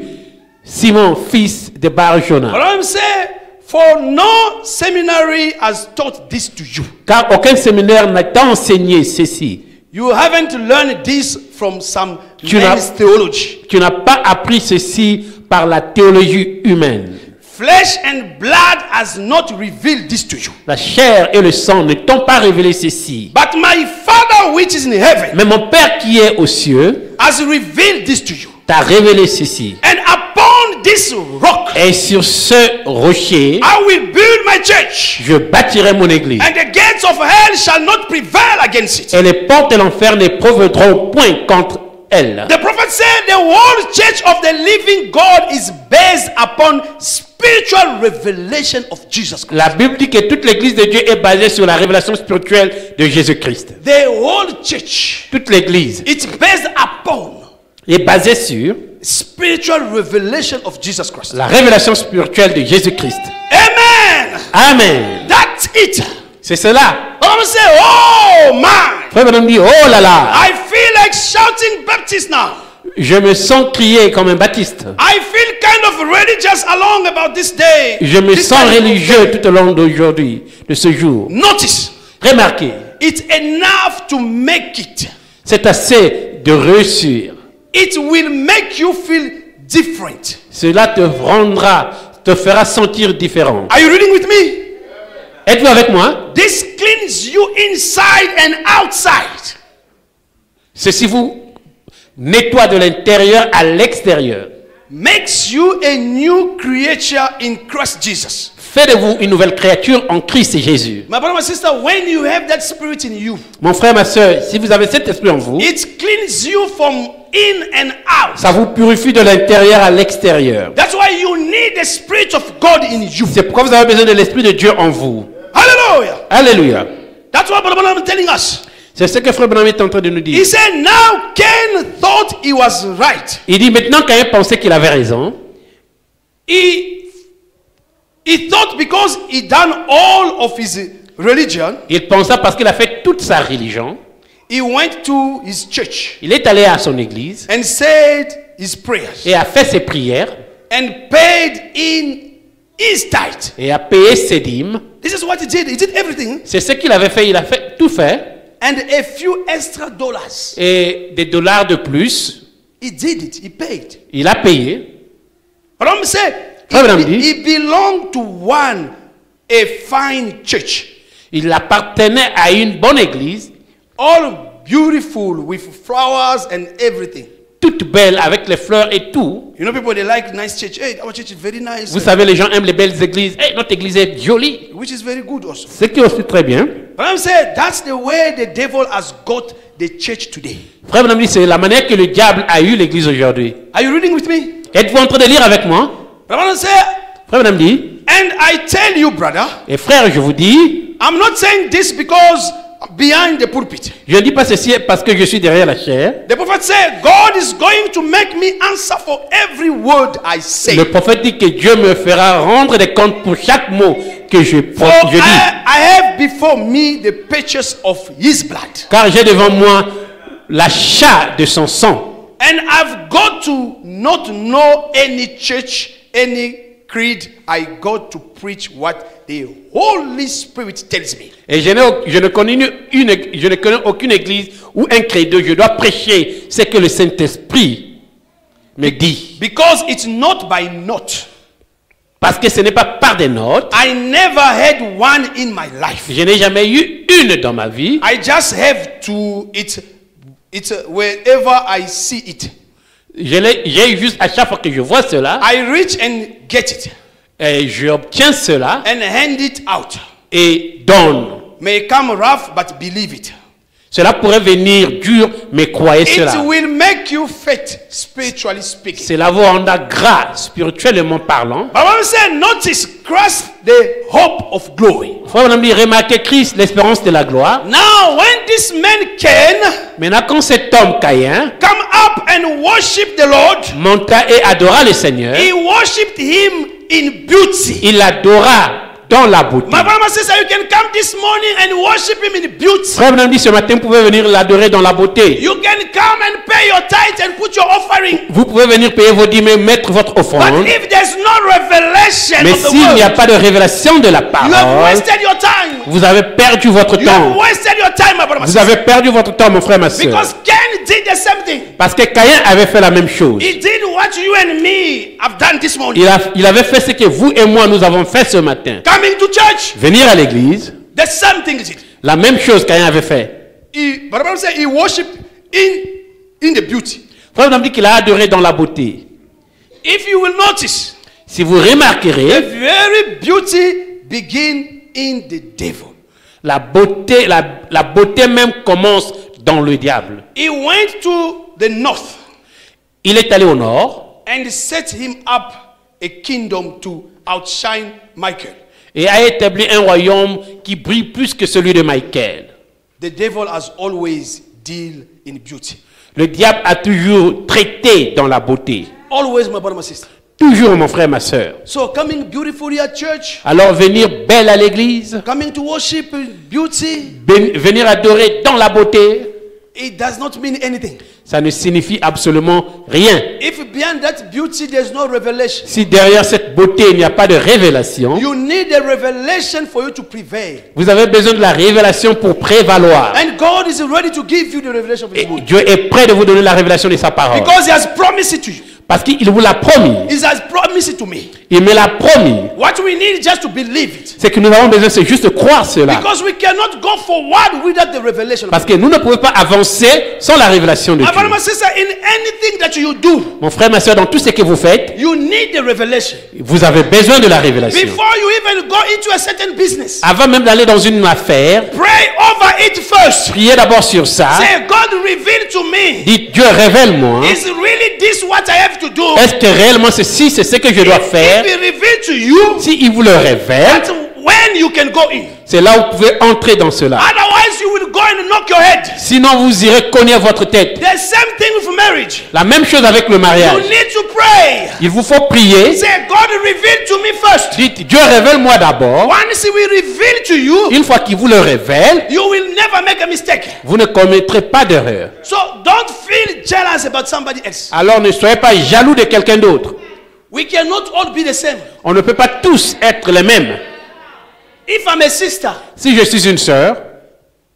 Simon, fils de Bar-Jonah. Abraham said, for no seminary has taught this to you. Car aucun séminaire n'a enseigné ceci. You haven't learned this from some Tu n'as- man's theology. Tu n'as pas appris ceci par la théologie humaine. Flesh and blood has not revealed this to you. La chair et le sang ne t'ont pas révélé ceci. But my Father which is in heaven Mais mon Père qui est aux cieux has revealed this to you. t'a révélé ceci. And upon this rock Et sur ce rocher, I will build my church. je bâtirai mon église. And the gates of hell shall not prevail against it. Et les portes de l'enfer ne prévaudront point contre elle. The prophet said the whole church of the living God is based upon spiritual revelation of Jesus Christ. La Bible dit que toute l'église de Dieu est basée sur la révélation spirituelle de Jésus-Christ. The whole church, Toute l'église it's based upon est basée sur spiritual revelation of Jesus Christ. la révélation spirituelle de Jésus-Christ. Amen. Amen. That's it. C'est cela. I'm say, oh man, Frère Branham dit, oh là là, I feel like shouting Baptist now. je me sens crier comme un baptiste. I feel kind of religious along about this day. Je me This sens kind of religieux day. tout au long d'aujourd'hui, de ce jour. Notice, Remarquez, it's enough to make it. c'est assez de réussir. It will make you feel different. Cela te rendra, te fera sentir différent. Are you reading with me? Êtes-vous avec moi? This cleans you inside and outside. Ceci vous nettoie de l'intérieur à l'extérieur. Makes you a new creature in Christ Jesus. Fait de vous une nouvelle créature en Christ Jésus. My brother, my sister, when you have that spirit in you, Mon frère, ma soeur, si vous avez cet esprit en vous, it cleans you from in and out. ça vous purifie de l'intérieur à l'extérieur. That's why you need the spirit of God in you. C'est pourquoi vous avez besoin de l'esprit de Dieu en vous. Hallelujah. Alléluia. That's what Brother Branham is telling us. C'est ce que Frère Branham est en train de nous He dire. said, now Cain thought he was right. Il dit maintenant Caïn pensait qu'il avait raison. He thought because he done all of his religion, Il pensa parce qu'il a fait toute sa religion. he went to his church Il est allé à son église and said his prayers et a fait ses prières and paid in his tithe. et a payé ses dîmes. This is what he did. He did everything C'est ce qu'il avait fait. Il a fait tout fait. and a few extra dollars. Et des dollars de plus, He did it. He paid. il a payé. Brother said Abraham he, dit- he belonged to a fine church, Il appartenait à une bonne église, all beautiful with flowers and everything. toute belle avec les fleurs et tout. You know, people they like nice church. Hey, our church is very nice. Vous savez, les gens aiment les belles églises. Hey, notre église est jolie. Which is very good also. Ce qui est aussi très bien. But said that's the way the devil has got the church today. Frère Branham dit, c'est la manière que le diable a eu l'église aujourd'hui. Are you reading with me? Êtes-vous en train de lire avec moi? Brother said, Frère Branham dit, and I tell you, brother, et frère, je vous dis, I'm not saying this because behind the pulpit. je ne dis pas ceci parce que je suis derrière la chair. The prophet said, God is going to make me answer for every word I say. Le prophète dit que Dieu me fera rendre des comptes pour chaque mot que je For dis. I have before me the purchase of his blood. Car j'ai devant moi l'achat de son sang. And I've got to not know any church, any creed. I got to preach what the Holy Spirit tells me. Et je ne connais aucune église ou un credo. Je dois prêcher ce que le Saint-Esprit me dit. Because it's not by note. Parce que ce n'est pas par des notes. I never had one in my life. Je n'ai jamais eu une dans ma vie. I just have to, it's wherever I see it. J'ai juste à chaque fois que je vois cela, I reach and get it et j'obtiens cela and hand it out. et donne. May come rough, but believe it. Cela pourrait venir dur, mais croyez It cela. will make you fat, spiritually speaking. Cela vous rendra gras, spirituellement parlant. But when we say notice, grasp the hope of glory. Frère, on a dit remarquez Christ, l'espérance de la gloire. Now, when this man Cain Maintenant, quand cet homme Caïn come up and worship the Lord, monta et adora le Seigneur, he worshipped him in beauty. il adora dans la beauté. My brother and sister, you can come this morning and worship him in beauty. Frère, on a dit ce matin, vous pouvez venir l'adorer dans la beauté. You can come and pay your tithe and put your offering. Vous pouvez venir payer vos dîmes et mettre votre offrande. But if there's no revelation Mais of the s'il n'y a word, pas de révélation de la you have parole, wasted your time. vous avez perdu votre You have temps. wasted your time, my brother and Vous sister. avez perdu votre temps, mon frère, ma soeur. Because Cain did the same thing. Parce que Caïn avait fait la même chose. He did what you and me have done this morning. Il avait fait ce que vous et moi nous avons fait ce matin. Coming to church, Venir à l'église, the same thing is it. la même chose Caïn avait fait. But the Bible says he worshipped in the beauty. Frère, on dit qu'il a adoré dans la beauté. If you will notice, Si vous the remarquerez, very beauty begin in the devil. la beauté même commence dans le diable. He went to the north Il est allé au nord and set him up a kingdom to outshine Michael. et a établi un royaume qui brille plus que celui de Michael. The devil has always deal in beauty. Le diable a toujours traité dans la beauté. Always, my brother, my sister. Toujours, mon frère, ma soeur. So coming beautifully at church, Alors venir belle à l'église, coming to worship in beauty, venir adorer dans la beauté, it does not mean anything. ça ne signifie absolument rien. If beyond that beauty there's no revelation, Si derrière cette beauté il n'y a pas de révélation, you need a revelation for you to prevail. vous avez besoin de la révélation pour prévaloir. And God is ready to give you the revelation of His Et word. Dieu est prêt de vous donner la révélation de sa parole. Because He has promised it to you. Parce qu'il vous l'a promis. He has promised it to me. Il me l'a promis. What we need is just to believe it. C'est que nous avons besoin, c'est juste de croire cela. Because we cannot go forward without the revelation. Parce que nous ne pouvons pas avancer sans la révélation de My brother, Dieu. my sister, in anything that you do, Mon frère, ma soeur, dans tout ce que vous faites, you need the revelation. vous avez besoin de la révélation. Before you even go into a certain business, Avant même d'aller dans une affaire, pray over it first. priez d'abord sur ça. Say, God, reveal to me. Dites, Dieu, révèle-moi. Is really this what I have to do? Est-ce que réellement ceci, c'est ce que je dois faire? If He reveal to you, Si il vous le révèle, that's when you can go in. c'est là où vous pouvez entrer dans cela. Otherwise, you will go and knock your head. Sinon, vous irez cogner votre tête. The same thing with marriage. La même chose avec le You mariage. need to pray. Il vous faut prier. Say, God, reveal to me first. Dites, Dieu, révèle-moi d'abord. Once He will reveal to you, Une fois qu'il vous le révèle, you will never make a mistake. vous ne commettrez pas d'erreur. So don't feel jealous about somebody else. Alors ne soyez pas jaloux de quelqu'un d'autre. We cannot all be the same. On ne peut pas tous être les mêmes. If I'm a sister, Si je suis une sœur,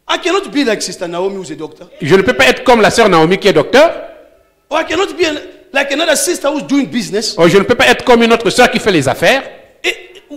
I cannot be like Sister Naomi, who's a doctor. je ne peux pas être comme la sœur Naomi qui est docteur. Or I cannot be like another sister who's doing business. Ou je ne peux pas être comme une autre sœur qui fait les affaires.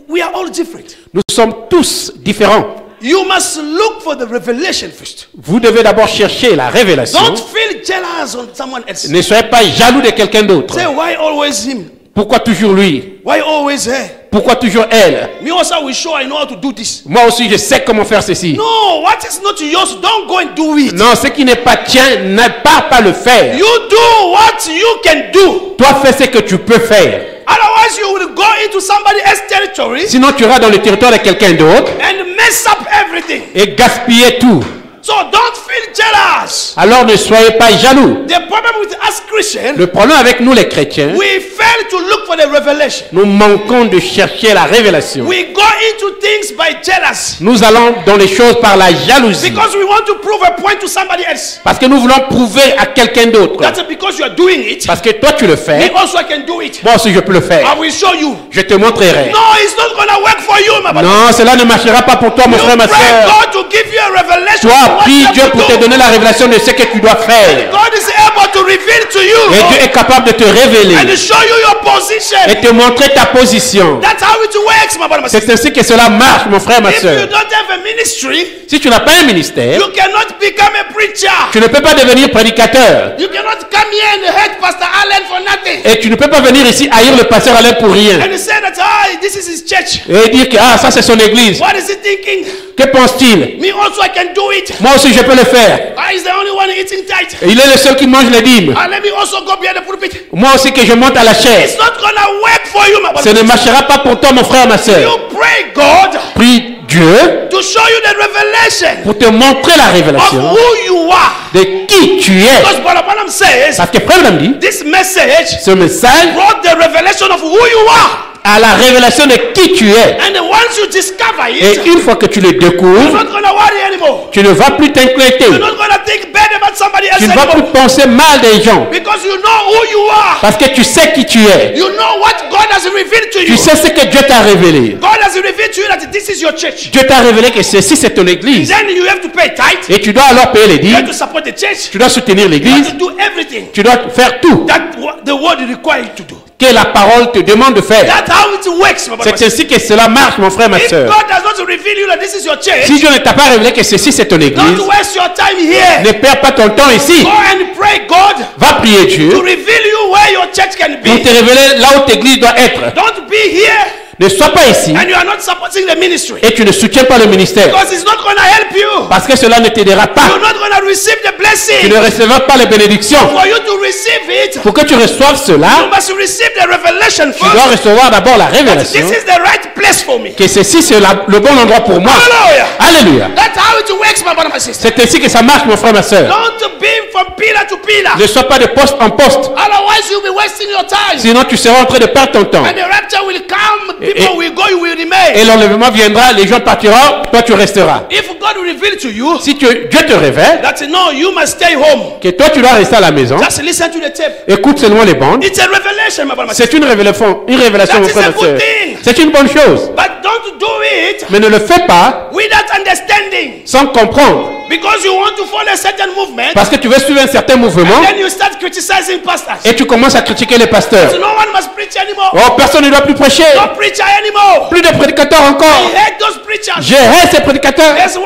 We are all different. Nous sommes tous différents. You must look for the revelation first. Vous devez d'abord chercher la révélation. Don't feel jealous on someone else. Ne soyez pas jaloux de quelqu'un d'autre. Say, why always him? Pourquoi toujours lui? Why always her? Pourquoi toujours elle? Me also will show I know how to do this. Moi aussi, je sais comment faire ceci. No, what is not yours, don't go and do it. Non, ce qui n'est pas tien, n'a pas le faire. You do what you can do. Toi, fais ce que tu peux faire. Otherwise, you will go into somebody else's territory Sinon, tu iras dans le territoire de quelqu'un d'autre and mess up everything. et gaspiller tout. So don't feel jealous. Alors, ne soyez pas jaloux. The problem with us Christians, Le problème avec nous, les chrétiens, we fail to look for the revelation. nous manquons de chercher la révélation. We go into things by jealousy Nous allons dans les choses par la jalousie. because we want to prove a point to somebody else. Parce que nous voulons prouver à quelqu'un d'autre. That's because you are doing it. Parce que toi, tu le Me fais. also I can do it. Moi aussi, je peux le faire. I will show you. Je te montrerai. No, it's not gonna work for you, my brother. Non, cela ne marchera pas pour toi, mon You frère, ma pray soeur. God to give you a revelation. Toi, of what prie you have Dieu to pour te do. donner la révélation de ce que tu dois faire. God is able to reveal to Et you Dieu est capable de te and révéler to show you your position. et te montrer ta position. That's how it works, my brother. My sister. C'est ainsi que cela marche, mon frère, ma If you soeur. don't have a ministry, Si tu n'as pas un ministère, you cannot become a preacher. tu ne peux pas devenir prédicateur. You cannot come here and hate Pastor Allen for nothing. Et tu ne peux pas venir ici haïr le pasteur Alain pour rien. And say that, ah, this is his church. Et dire que ah, ça c'est son église. What is he thinking? Que pense-t-il? Me also, I can do it. Moi aussi, je peux le faire. Ah, he's the only one eating tight. Et il est le seul qui mange les dîmes. Ah, let me also go behind the pulpit. Moi aussi que je monte à la It's chaise. not gonna work for you, my Ce brother. ne marchera pas pour toi, mon frère, ma soeur. You pray God Prie Dieu to show you the revelation pour te montrer la of révélation who you are. de qui tu es. Because Brother Branham says Parce que frère Branham dit, this message ce message brought the revelation of who you are. a la révélation de qui tu es. And once you discover Et it, une fois que tu le you're découvres, not gonna worry anymore. tu ne vas plus t'inquiéter. You're not gonna think bad about somebody else Tu ne vas plus anymore. penser mal des gens. Because you know who you are. Parce que tu sais qui tu es. You know what God has revealed to you. Tu sais ce que Dieu t'a révélé. God has revealed to you that this is your church. Dieu t'a révélé que ceci c'est ton église. Then you have to pay tithe. Et tu dois alors payer les You have dîmes. to support the church. Tu dois soutenir You have l'église. to do everything Tu dois faire tout that the word requires you to do. que la parole te demande de faire. That's how it works, my brother. C'est ainsi que cela marche, mon frère, ma If soeur. God does not reveal you that this is your church, Si Dieu ne t'a pas révélé que ceci c'est ton église, don't waste your time here. ne perds pas ton temps ici. Go and pray God Va prier to Dieu reveal you where your church can pour te be. révéler là où ta église doit être. Don't be here Ne sois pas ici and you are not supporting the ministry. et tu ne soutiens pas le ministère. Because it's not going to help you. Parce que cela ne t'aidera You're pas. not going to receive the Tu blessing. ne recevras pas les bénédictions. For you to receive it, Pour que tu reçoives you cela, must receive the revelation tu dois first. recevoir d'abord la That révélation. this is the right place for me. Que ceci c'est le bon endroit pour moi. Hallelujah. Alléluia. That's how it works, my brother, my sister. C'est ainsi que ça marche, mon frère, ma soeur. Don't be from pillar to pillar. Ne sois pas de poste en poste. Otherwise, you'll be wasting your time. Sinon, tu seras en train de perdre ton temps. And the rapture will come, Et- people will go, you will remain. Et l'enlèvement viendra, les gens partiront, toi tu resteras. If God will reveal to you Si Dieu te révèle that no, you must stay home, que toi tu dois rester à la maison, just listen to the tape. écoute seulement les bandes. It's a revelation, my brother, my sister. C'est une révélation, That mon is frère, a ma good soeur. thing. C'est une bonne chose. But don't do it Mais ne le fais pas without understanding understanding. sans comprendre. Because you want to follow a certain movement. Parce que tu veux suivre un certain mouvement And then you start criticizing pastors. et tu commences à critiquer les pasteurs. So no one must preach anymore. Oh, personne ne doit plus prêcher. No preacher anymore. Plus de prédicateurs encore. I hate those preachers. Je hais ces prédicateurs. There's one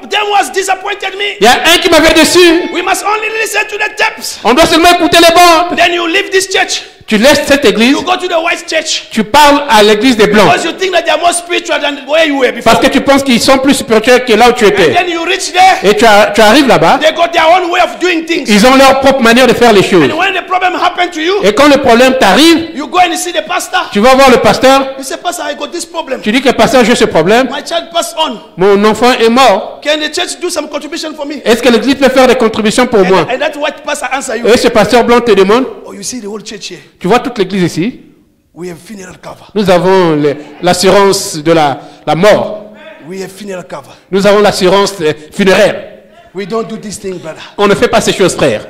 of them was disappointed me. Il y a un qui m'avait déçu. We must only listen to the tapes. On doit seulement écouter les bandes. Then you leave this church. Tu laisses cette église, You go to the white church. tu parles à l'église des blancs. Because you think that they are more spiritual than where you were before. Parce que tu penses qu'ils sont plus spirituels que là où tu And étais. then you reach there. Et tu arrives là-bas, They got their own way of doing things. ils ont leur propre manière de faire les choses. And when the problem happened to you, Et quand le problème t'arrive, you go and see the pastor. tu vas voir le pasteur, You say, Pastor, I got this problem. tu dis que pasteur, j'ai ce problème, My child passed on. mon enfant est mort. Can the church do some contribution for me? Est-ce que l'église peut faire des contributions pour moi? And that white pastor answer you. Et ce pasteur blanc te demande, Oh, you see the whole church here. tu vois toute l'église ici, We have funeral cover. nous avons l'assurance de la mort. We have funeral cover. Nous avons l'assurance funéraire. We don't do this thing, brother. On ne fait pas ces choses, frère.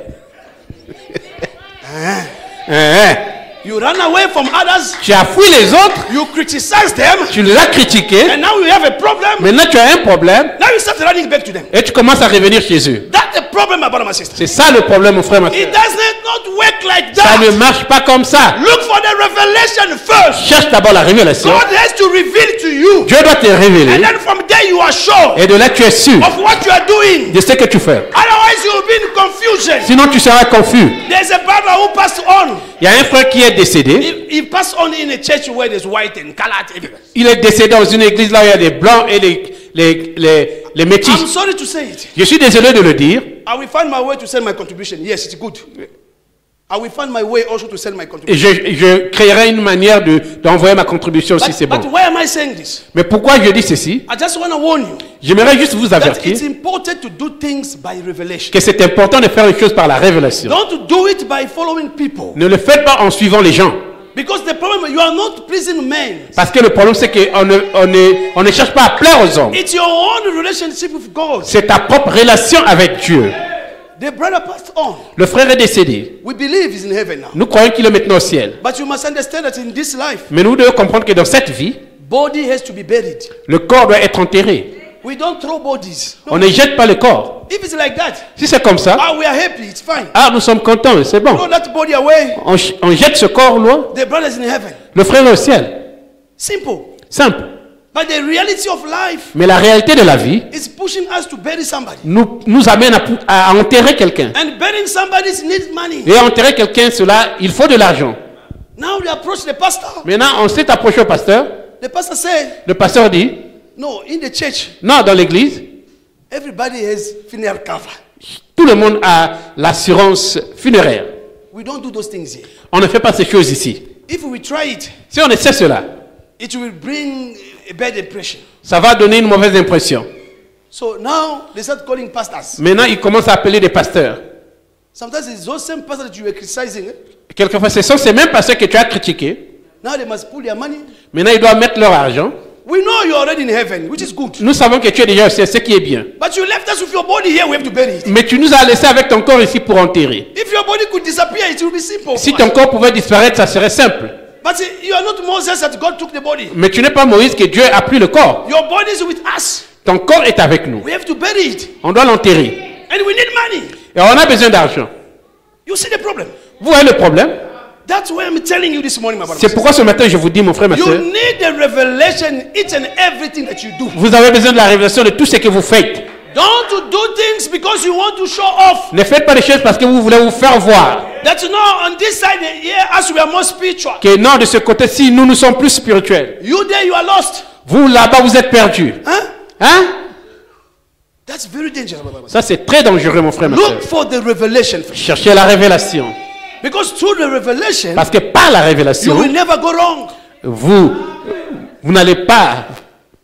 You run away from others. Tu as fui les autres, You criticize them. tu les as critiqués, And now you have a problem. maintenant tu as un problème Now you start running back to them. et tu commences à revenir chez eux. That's the problem, my brother, my sister. C'est ça le problème, mon frère, ma It soeur. does not work like Ça ne that. marche pas comme ça. Look for the revelation first. Cherche d'abord la révélation. God has to reveal to you. Dieu doit te révéler. And then from there you are sure Et de là, tu es sûr of what you are doing. de ce que tu fais. Otherwise you will be in confusion. Sinon, tu seras confus. There's a brother who passed on. Il y a un frère qui est décédé. He passed on in a church where there's white and colored everywhere. Il est décédé dans une église là où il y a des blancs et les métis. I'm sorry to say it. Je suis désolé de le dire. I will find my way to send my contribution. Yes, it's good. I will find my way also to send my Et contribution. je créerai une manière d'envoyer ma contribution si c'est But bon. why am I saying this? Mais pourquoi je dis ceci? I just want to warn you J'aimerais juste vous that avertir it's important to do things by revelation. que c'est important de faire les choses par la révélation. Don't do it by following people. Ne le faites pas en suivant les gens. Because the problem, you are not pleasing men. Parce que le problème, c'est qu'on ne cherche pas à plaire aux hommes. It's your own relationship with God. C'est ta propre relation avec Dieu. The brother passed on. Le frère est décédé. We believe he's in heaven now. Nous croyons qu'il est maintenant au ciel. But you must understand that in this life, Mais nous devons comprendre que dans cette vie, body has to be buried. le corps doit être enterré. We don't throw bodies. No. On ne jette pas le corps. If it's like that, Si c'est comme ça, we are happy, it's fine. nous sommes contents, c'est bon. Throw that body away. On jette ce corps loin. The brother's in heaven. Le frère est au ciel. Simple. Simple. But the reality of life Mais la réalité de la vie is pushing us to bury somebody. nous amène à enterrer quelqu'un. And burying somebody needs money. Et enterrer quelqu'un, cela, il faut de l'argent. Now they approach the pastor. Maintenant, on s'est approché au pasteur. The pastor said, Le pasteur dit, no, in the church, non, dans l'église, everybody has funeral cover. tout le monde a l'assurance funéraire. We don't do those things here. On ne fait pas ces choses ici. If we try it, Si on essaie cela, it will bring a bad impression. ça va donner une mauvaise impression. So now they start calling pastors. Maintenant, ils commencent à appeler des pasteurs. Sometimes it's those same pastors that you were criticizing. Quelquefois, ce sont ces mêmes pasteurs que tu as critiqués. Now they must pull their money. Maintenant, ils doivent mettre leur argent. We know you're already in heaven, which is good. Nous savons que tu es déjà au ciel, ce qui est bien. But you left us with your body here, we have to bury it. Mais tu nous as laissé avec ton corps ici pour enterrer. If your body could disappear, it will be simple. Si ton corps pouvait disparaître, ça serait simple. But see, you are not Moses that God took the body. Mais tu n'es pas Moïse que Dieu a pris le corps. Your body is with us. Ton corps est avec nous. We have to bury it. On doit l'enterrer. And we need money. Et on a besoin d'argent. You see the problem? Vous voyez le problème? That's why I'm telling you this morning, my brother. C'est pourquoi ce matin je vous dis, mon frère, ma You soeur, need the revelation, each and everything that you do. vous avez besoin de la révélation de tout ce que vous faites. Don't do things because you want to show off. Ne faites pas les choses parce que vous voulez vous faire voir. That's no, on this side here, as we are more spiritual. Que non, de ce côté-ci, nous sommes plus spirituels. You there, you are lost. Vous, là-bas, vous êtes perdus. Huh? Hein? That's very dangerous. Ça, c'est très dangereux, mon frère, ma soeur. Look for the revelation first. Cherchez la révélation. Because through the revelation, Parce que par la you révélation, will never go wrong. vous n'allez pas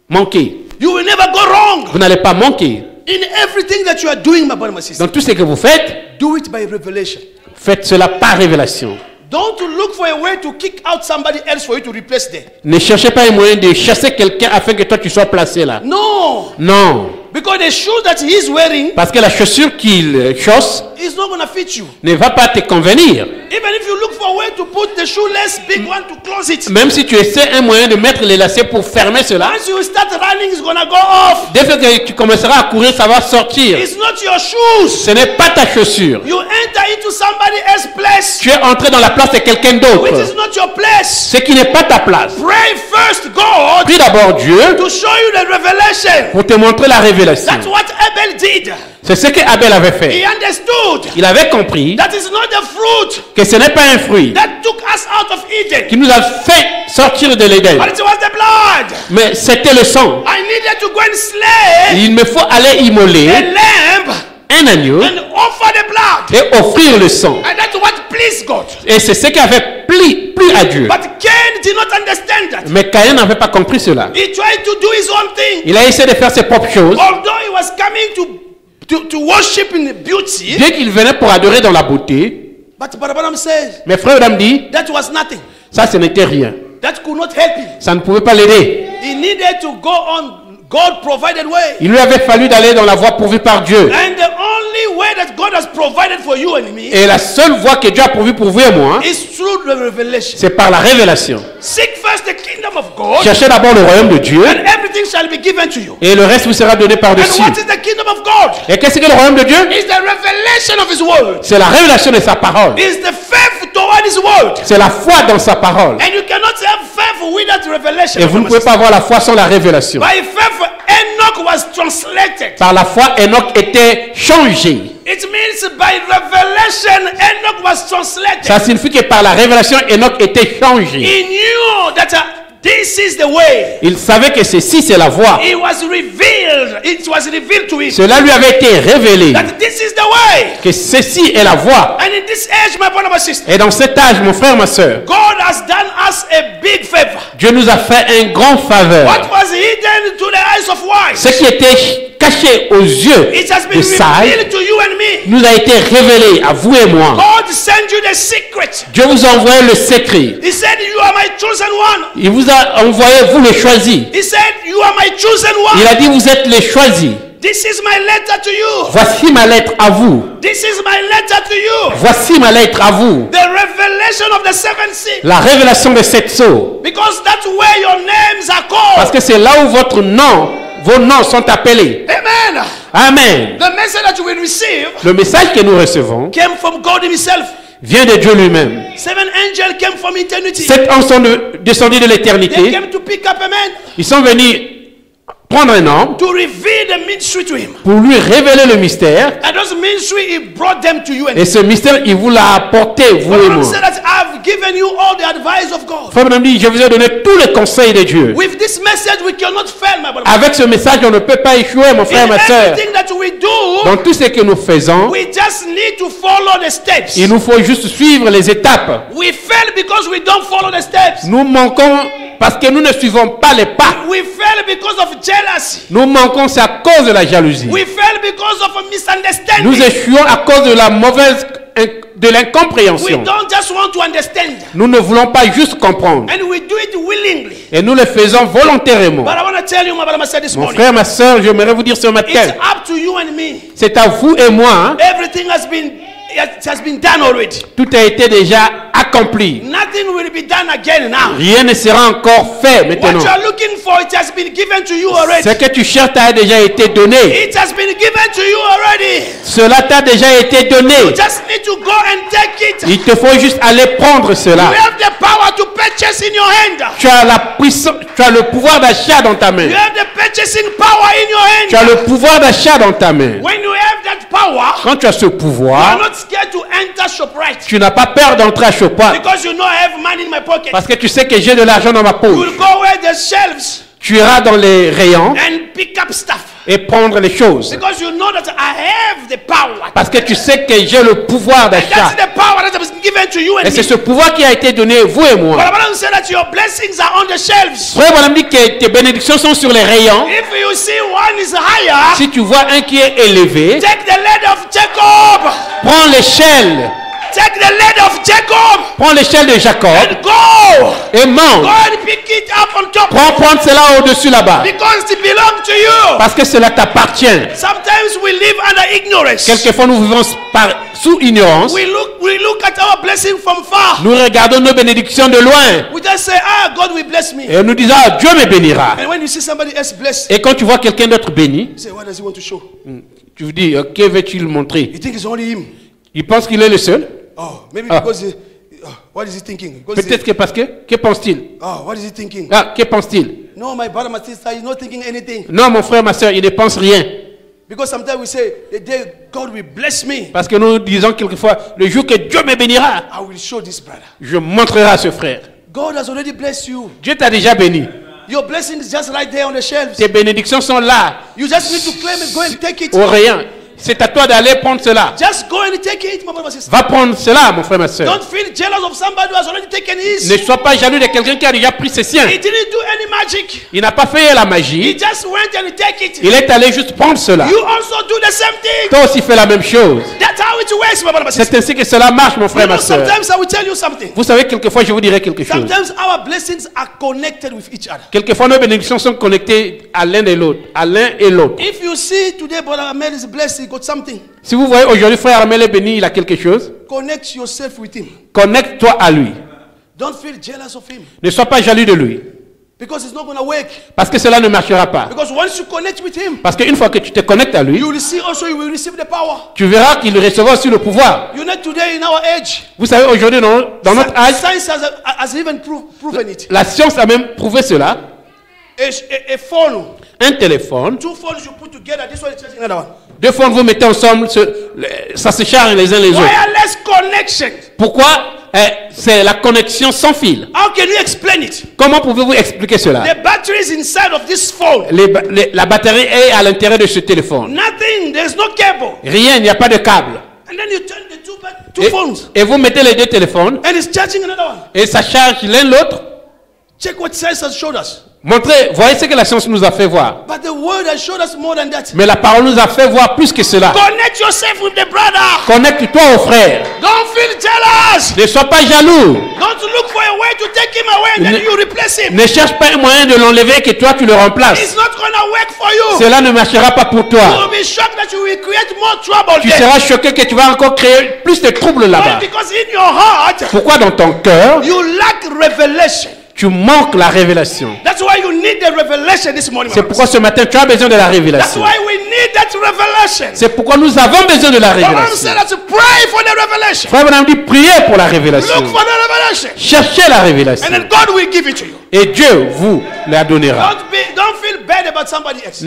manquer. You will never go wrong. Vous n'allez pas manquer. In everything that you are doing, my brother, my sister, Dans tout ce que vous faites, do it by revelation. faites cela par révélation. Don't look for a way to kick out somebody else for you to replace them. Ne cherchez pas un moyen de chasser quelqu'un afin que toi tu sois placé là. No. Non. Because the shoes that he is wearing Parce que la chaussure qu'il chausse is not going to fit you. ne va pas te convenir. Even if you look for a way to put the shoelace, big one, to close it. Même si tu essaies un moyen de mettre les lacets pour fermer cela, Once you start running, it's gonna go off. dès que tu commenceras à courir, ça va sortir. It's not your shoes. Ce n'est pas ta chaussure. You enter into somebody else's place, Tu es entré dans la place de quelqu'un which d'autre, is not your place. ce qui n'est pas ta place. Pray first, God, Prie d'abord Dieu to show you the revelation. pour te montrer la révélation. That's what Abel did. C'est ce que Abel avait fait. He understood Il avait compris that is not the fruit que ce n'est pas un fruit that took us out of Eden, qui nous a fait sortir de l'Éden, but it was the blood. mais c'était le sang. I needed to go and slay Il me faut aller immoler a lamb un agneau and offer the blood. et offrir le sang. And that's what pleased God. Et c'est ce qui avait plu à Dieu. But Cain did not understand that. Mais Caïn n'avait pas compris cela. He tried to do his own thing. Il a essayé de faire ses propres choses. Although he was coming to worship in beauty, Bien qu'il venait pour adorer dans la beauté, but Barabanam says mes frères et dames dit, that was nothing. ça ce n'était rien. That could not help him. Ça ne pouvait pas l'aider. He needed to go on God provided way. Il lui avait fallu d'aller dans la voie pourvue par Dieu. And the only way that God has provided for you and me Et la seule voie que Dieu a pourvue pour vous et moi, is through the revelation. c'est par la révélation. Seek first the kingdom of God, Cherchez d'abord le royaume de Dieu and everything shall be given to you. et le reste vous sera donné And par-dessus. what is the kingdom of God? Et qu'est-ce que le royaume de Dieu? It's the revelation of His word. C'est la révélation de sa parole. It's the faith toward His word. C'est la foi dans sa parole. And you cannot have faith without revelation. Et vous ne pouvez pas avoir la foi sans la révélation. By faith, Enoch was translated. Par la foi, Enoch était changé. It means by revelation, Enoch was translated. Ça signifie que par la révélation, Enoch était changé. He knew that this is the way. Il savait que ceci, c'est la voie. It was revealed. It was revealed to him Cela lui avait été révélé. that this is the way. Que ceci est la voie. And in this age, my brother, my sister, Et dans cet âge, mon frère, ma soeur, God has done us a big favor. Dieu nous a fait un grand faveur. What was hidden to the eyes of Ce wise, qui était caché aux yeux it has been des sages revealed to you and me. nous a été révélé à vous et moi. God sent you the secret. Dieu vous a envoyé le secret. He said, you are my chosen one. Il vous a envoyé, vous les choisis. He said, you are my chosen Il one. a dit, vous êtes les choisis. This is my letter to you. Voici ma lettre à vous. This is my letter to you. Voici ma lettre à vous. The revelation of the seven seals. La révélation de cette sceau. Because that's where your names are Parce called. que c'est là où votre nom, vos noms sont appelés. Amen. Amen. The message that you will receive Le message que nous recevons came from God Himself. vient de Dieu lui-même. Seven angels came from eternity. 7 anges sont descendus de They l'éternité. came to pick up a man Ils sont venus prendre un homme to reveal the mystery to him. pour lui révéler le mystère. And those mystery, He brought them to you. And Et ce mystère, il vous l'a apporté, vous et God moi. said that I've given you all the advice of God. Frère Branham dit, je vous ai donné tous les conseils de Dieu. With this message, we cannot fail, my brother. Avec ce message, on ne peut pas échouer, mon frère, In ma soeur. everything that we do, Dans tout ce que nous faisons, we just need to follow the steps. il nous faut juste suivre les étapes. We fail because we don't follow the steps. Nous manquons parce que nous ne suivons pas les pas. We fail because of jealousy. Nous manquons, c'est à cause de la jalousie. We fail because of a Nous misunderstanding. échouons à cause de la mauvaise, de We l'incompréhension. don't just want to understand. Nous ne voulons pas juste comprendre. And we do it willingly. Et nous le faisons volontairement. But I want to tell you, my brother, my sister, this Mon morning, frère, ma soeur, j'aimerais vous dire ce it's matin, up to you and me. c'est à vous et moi, hein. Everything has been done already. Tout a été déjà accompli. Nothing will be done again now. Rien ne sera encore fait What maintenant. you are looking for, it has been given to you already. Ce que tu cherches t'a déjà été donné. It has been given to you already. Cela t'a déjà été donné. You just need to go and take it. Il te faut juste aller prendre You cela. have the power to purchase in your hand. Tu as la puissance, tu as le pouvoir d'achat dans ta main. You have the purchasing power in your hand. Tu as le pouvoir d'achat dans ta main. When you have that power, Quand tu as ce you are pouvoir, not scared to enter ShopRite tu n'as pas peur d'entrer à Chopin because you know I have money in my pocket. parce que tu sais que j'ai de l'argent dans ma You poche. will go where the shelves Tu iras dans les rayons and pick up stuff et prendre les choses because you know that I have the power. parce que tu sais que j'ai le pouvoir And d'achat. that's the power that was given to you and Et c'est me. ce pouvoir qui a été donné vous et But moi. I want to say that your blessings are on the shelves. Frère, voilà dit que tes bénédictions sont sur les rayons. If you see one is higher, Si tu vois un qui est élevé, take the ladder of Jacob. prends l'échelle. Take the ladder of Jacob Prends l'échelle de Jacob and go. et Go monte. and pick it up on top Prends cela au-dessus là-bas. because it belongs to you. Parce que cela t'appartient. Sometimes Sometimes we live under ignorance. Quelquefois, nous vivons sous ignorance. We look at our blessing from far. Nous regardons nos bénédictions de loin. We just say, God will bless me. Et nous disons, ah, Dieu me bénira. And when you see somebody else blessed, Et quand tu vois quelqu'un d'autre béni, you say, what does he want to show? tu vous dis, que veut-il montrer? You think it's only him? Il pense qu'il est le seul. Oh, maybe Ah. because what is he thinking? Because Peut-être que parce que pense-t-il? what is he thinking? Ah, que pense-t-il? No, my brother, my sister, he's not thinking anything. Non, mon frère, ma soeur, il ne pense rien. Because sometimes we say, the day God will bless me, Parce que nous disons quelquefois, le jour que Dieu me bénira, I will show this brother. je montrerai à ce frère. God has already blessed you. Dieu t'a déjà béni. Your blessing is just right there on the shelves. Tes bénédictions sont là, You just need to claim it, go and take it. au rayon. C'est à toi d'aller prendre cela. Just go and take it, my brother, my sister. Va prendre cela, mon frère, ma soeur. Don't feel jealous of somebody who has already taken his. Ne sois pas jaloux de quelqu'un qui a déjà pris ses siens. He didn't do any magic. Il n'a pas fait la He magie. just went and take it. Il est allé juste prendre cela. You also do the same thing. Toi aussi fais la même chose. That's how it works, my brother, my sister. C'est ainsi que cela marche, mon frère, You know, ma soeur. sometimes I will tell you something. Vous savez, quelquefois, je vous dirai quelque chose. Sometimes our blessings are connected with each other. Quelquefois, nos bénédictions sont connectées à l'un et l'autre. À l'un et l'autre. If you see today, brother Ahmed is blessed, he got something. Si vous voyez aujourd'hui, frère Armel est béni, il a quelque chose. Connect yourself with him. Connecte-toi à lui. Don't feel jealous of him. Ne sois pas jaloux de lui. Because it's not going to work. Parce que cela ne marchera pas. Because once you connect with him, Parce qu'une fois que tu te connectes à lui, you will see also you will receive the power. tu verras qu'il recevra aussi le pouvoir. You know, today in our age, Vous savez, aujourd'hui, dans notre âge, science has even proven it. la science a même prouvé cela. A phone, Un téléphone, 2 phones you put together, this one is charging another one. 2 phones vous mettez ensemble, ça se charge les uns les autres. Wireless connection. Pourquoi? C'est la connexion sans fil. How can you explain it? Comment pouvez-vous expliquer cela? The battery is inside of this phone. La batterie est à l'intérieur de ce téléphone. Nothing, there's no cable. Rien, il n'y a pas de câble. And then you turn the two phones. Et vous mettez les 2 téléphones And it's charging another one. et ça charge l'un l'autre. Check what science has showed us. Montrez, voyez ce que la science nous a fait voir. But the word has showed us more than that. Mais la parole nous a fait voir plus que cela. Connect yourself with the brother. Connecte-toi au frère. Don't feel jealous. Ne sois pas jaloux. Don't look for a way to take him away and then you replace him. Ne cherche pas un moyen de l'enlever que toi tu le remplaces. It's not going to work for you. Cela ne marchera pas pour You toi. will be shocked that you will create more trouble Tu there. seras choqué que tu vas encore créer plus de troubles Why? là-bas. Because in your heart, Pourquoi dans ton cœur, you lack revelation. tu manques la révélation? That's why you need the revelation this morning. C'est pourquoi ce matin tu as besoin de la That's révélation. why we need that revelation. C'est pourquoi nous avons besoin de la The Bible révélation. said us to pray for the revelation. Frère Branham dit priez pour la révélation. Look for the revelation. Cherchez la révélation. And then God will give it to you. Et Dieu vous la donnera. Don't feel bad about somebody else.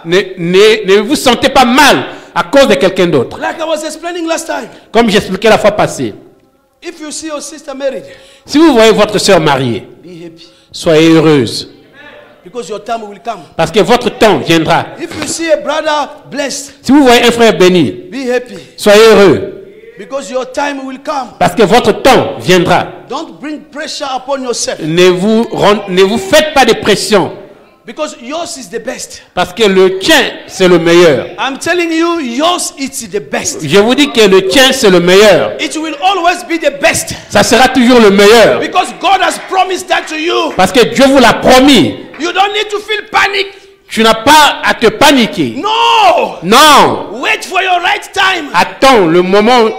Ne vous sentez pas mal à cause de quelqu'un d'autre. Like I was explaining last time. Comme j'expliquais la fois passée. If you see your sister married, Si vous voyez votre sœur mariée, be happy. soyez heureuse. Because your time will come. Parce que votre temps viendra. If you see a brother blessed, Si vous voyez un frère béni, be happy. soyez heureux. Because your time will come. Parce que votre temps viendra. Don't bring pressure upon yourself. Ne vous faites pas de pression. Because yours is the best. Parce que le tien, c'est le meilleur. I'm telling you, yours is the best. Je vous dis que le tien, c'est le meilleur. It will always be the best. Ça sera toujours le meilleur. Because God has promised that to you. Parce que Dieu vous l'a promis. You don't need to feel panic. Tu n'as pas à te paniquer. No. Non. Wait for your right time. Attends le moment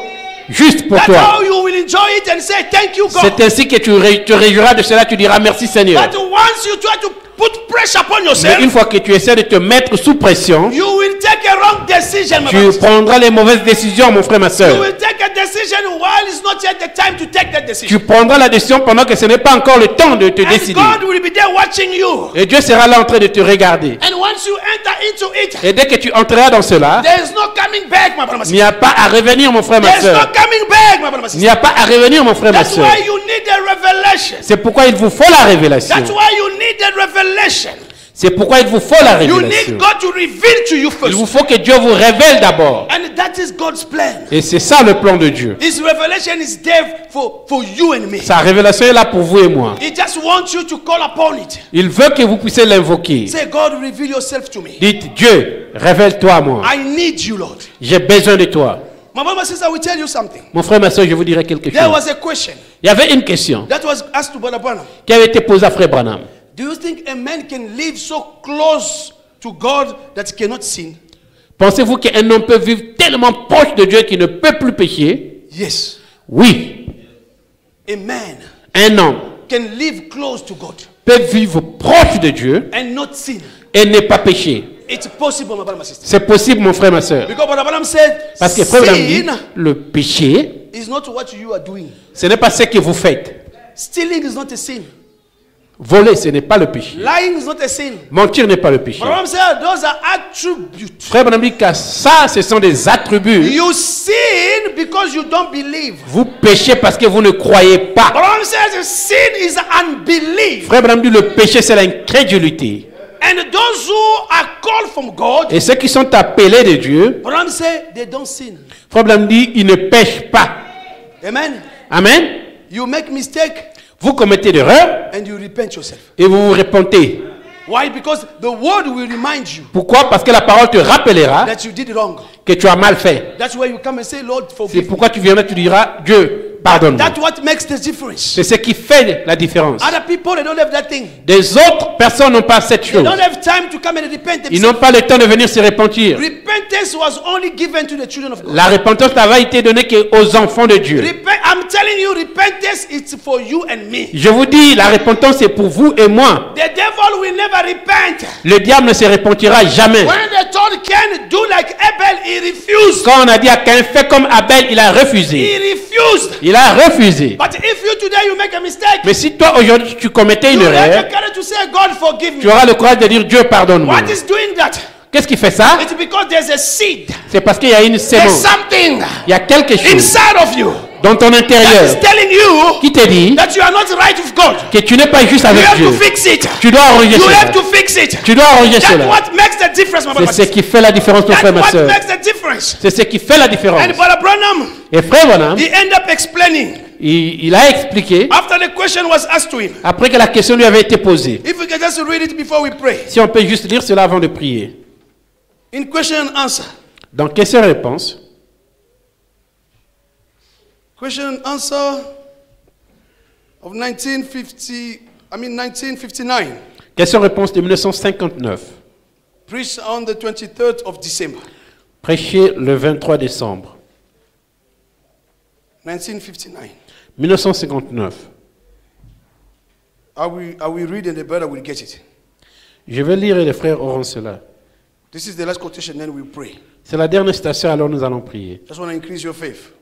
juste pour That's toi. how you will enjoy it and say thank you, God. C'est ainsi que tu te réjouiras de cela. Tu diras merci Seigneur. But once you try to put pressure upon Mais yourself, une fois que tu essaies de te mettre sous pression, you will take a wrong decision, my tu brother. prendras les mauvaises décisions, mon frère, ma You soeur. will take a decision while it's not yet the time to take that decision. Tu prendras la décision pendant que ce n'est pas encore le temps de te And décider. God will be there watching you. Et Dieu sera là en train de te regarder. And once you enter into it, Et dès que tu entreras dans cela, there is no coming back, my brother, my il sister. n'y a pas à revenir, mon frère, ma There is no soeur. coming back, my brother, my Il sister. n'y a pas à revenir, mon frère, ma That's soeur. why you need the revelation. C'est pourquoi il vous faut la révélation. That's why you need the revelation. C'est pourquoi il vous faut la You révélation. need God to reveal to you Il vous first. faut que Dieu vous révèle d'abord. And that is God's plan. Et c'est ça le plan de Dieu. His revelation is there for you and me. Sa révélation est là pour vous et moi. He just wants you to call upon it. Il veut que vous puissiez l'invoquer. Say, God, reveal yourself to me. Dites, Dieu, révèle-toi à moi. I need you, Lord. J'ai besoin de toi. My brother, my sister, I will tell you something. Mon frère, ma soeur, je vous dirai quelque There chose. was a question Il y avait une question that was asked to Brother Branham. qui avait été posée à frère Branham. Do you think a man can live so close to God that he cannot sin? Pensez-vous qu'un homme peut vivre tellement proche de Dieu qu'il ne peut plus pécher? Yes. Oui. A man Un homme can live close to God peut vivre proche de Dieu and not sin. et ne pas pécher. It's possible, my brother, my sister. C'est possible, mon frère, ma soeur. Because Brother Branham said, Parce que frère Branham dit, sin le péché, is not what you are doing. ce n'est pas ce que vous faites. Stealing is not a sin. Voler, ce n'est pas le péché. Lying is not a sin. Mentir n'est pas le péché. Brother Branham said, those are attributes. Frère Branham dit que ça, ce sont des attributs. You sin because you don't believe. Vous péchez parce que vous ne croyez pas. Brother Branham says sin is unbelief. Frère Branham dit le péché, c'est l'incrédulité. And those who are called from God, Et ceux qui sont appelés de Dieu, Brother Branham said they don't sin. Frère Branham dit, ils ne pêchent pas. Amen. Amen. You make mistake Vous commettez l'erreur and you repent yourself. et vous vous repentez. Why? Because the word will remind you Pourquoi? Parce que la parole te rappellera that you did wrong. que tu as mal fait. That's why you come and say, Lord, C'est forgive me. pourquoi tu viendras, tu diras, Dieu, pardonne-moi. That's what makes the difference. C'est ce qui fait la différence. Other people, they don't have that thing. Des autres personnes n'ont pas cette They chose. don't have time to come and repent Ils themselves. n'ont pas le temps de venir se repentir. Repentance was only given to the children of God. La repentance n'avait été donnée qu'aux enfants de Dieu. I'm telling you, repentance is for you and me. Je vous dis, la repentance c'est pour vous et moi. The devil will never repent. Le diable ne se repentira jamais. When they told Cain, do like Abel, he refused. Quand on a dit à Cain, fais comme Abel, il a refusé. He refused. Il a refusé. But if you today you make a mistake, Mais si toi aujourd'hui tu commettais une you have erreur, the courage to say, God, forgive tu me. auras le courage de dire Dieu pardonne-moi. What is doing that? Qu'est-ce qui fait ça? It's because there's a seed. C'est parce qu'il y a une There's sémence. something Il y a quelque chose inside of you dans ton that intérieur is telling you qui te dit that you are not right with God. que tu n'es pas juste You avec have Dieu. to fix it. Tu dois arranger You cela. have to fix it. Tu dois arranger That's cela. what makes the difference, my brother. C'est ce qui fait la différence, mon That's frère, ma what soeur. makes the difference. C'est ce qui fait la différence. And Brother Branham, Et frère Branham, he ended up explaining il a expliqué, after the question was asked to him. après que la question lui avait été posée. If we can just read it before we pray. Si on peut juste lire cela avant de prier. In question and answer. Dans question-réponse, Question and answer of 1959. question-réponse de 1959, Preached on the 23rd of December, prêché le 23 décembre 1959. 1959. I will read and the brother will get it. Je vais lire et les frères auront cela. This is the last quotation, then we'll pray. C'est la dernière citation, alors nous allons prier. Just want to increase your faith.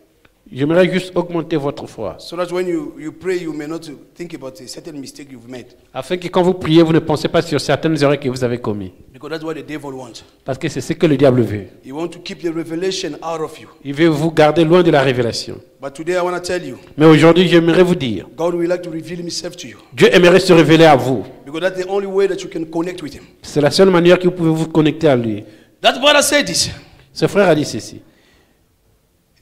J'aimerais juste augmenter votre foi, So that when you pray, you may not think about a certain mistake you've made. afin que quand vous priez, vous ne pensez pas sur certaines erreurs que vous avez commises. Because that's what the devil wants. Parce que c'est ce que le diable veut. He wants to keep the revelation out of you. Il veut vous garder loin de la révélation. But today I want to tell you, Mais aujourd'hui, j'aimerais vous dire, God will like to reveal himself to you. Dieu aimerait se révéler à vous. Because that's the only way that you can connect with him. C'est la seule manière que vous pouvez vous connecter à lui. That brother said this. Ce frère a dit ceci.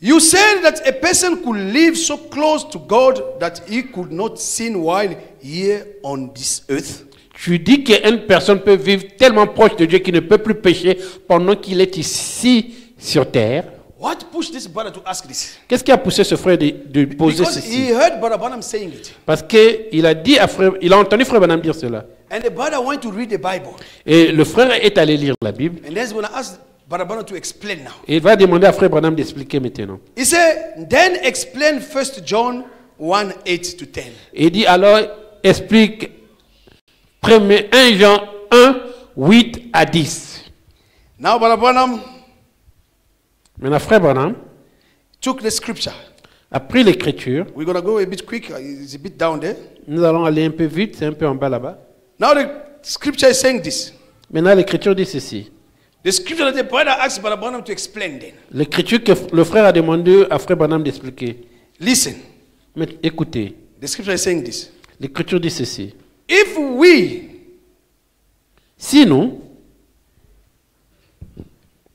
You said that a person could live so close to God that he could not sin while here on this earth. Tu dis qu'une personne peut vivre tellement proche de Dieu qu'il ne peut plus pécher pendant qu'il est ici sur terre. What pushed this brother to ask this? Qu'est-ce qui a poussé ce frère de poser Because ceci? he heard Brother Branham saying it. Parce qu'il a dit à frère, il a entendu frère Branham dire cela. And the brother went to read the Bible. Et le frère est allé lire la Bible. And then he's going to ask Brother Branham to explain now. Et il va demander à frère Branham d'expliquer maintenant. He said, then explain 1 John 1, 8 to 10. Et il dit alors, explique 1 Jean 1, 8 à 10. Now Brother Branham Maintenant, frère Branham took the scripture. a pris l'écriture. We're going to go a bit quick. It's a bit down there. Nous allons aller un peu vite, c'est un peu en bas là-bas. Now the scripture is saying this. Maintenant, l'écriture dit ceci. The scripture that the brother asked Brother Branham to explain then. L'écriture que le frère a demandé à frère Branham d'expliquer. Listen. Mais écoutez, The scripture is saying this. l'écriture dit ceci.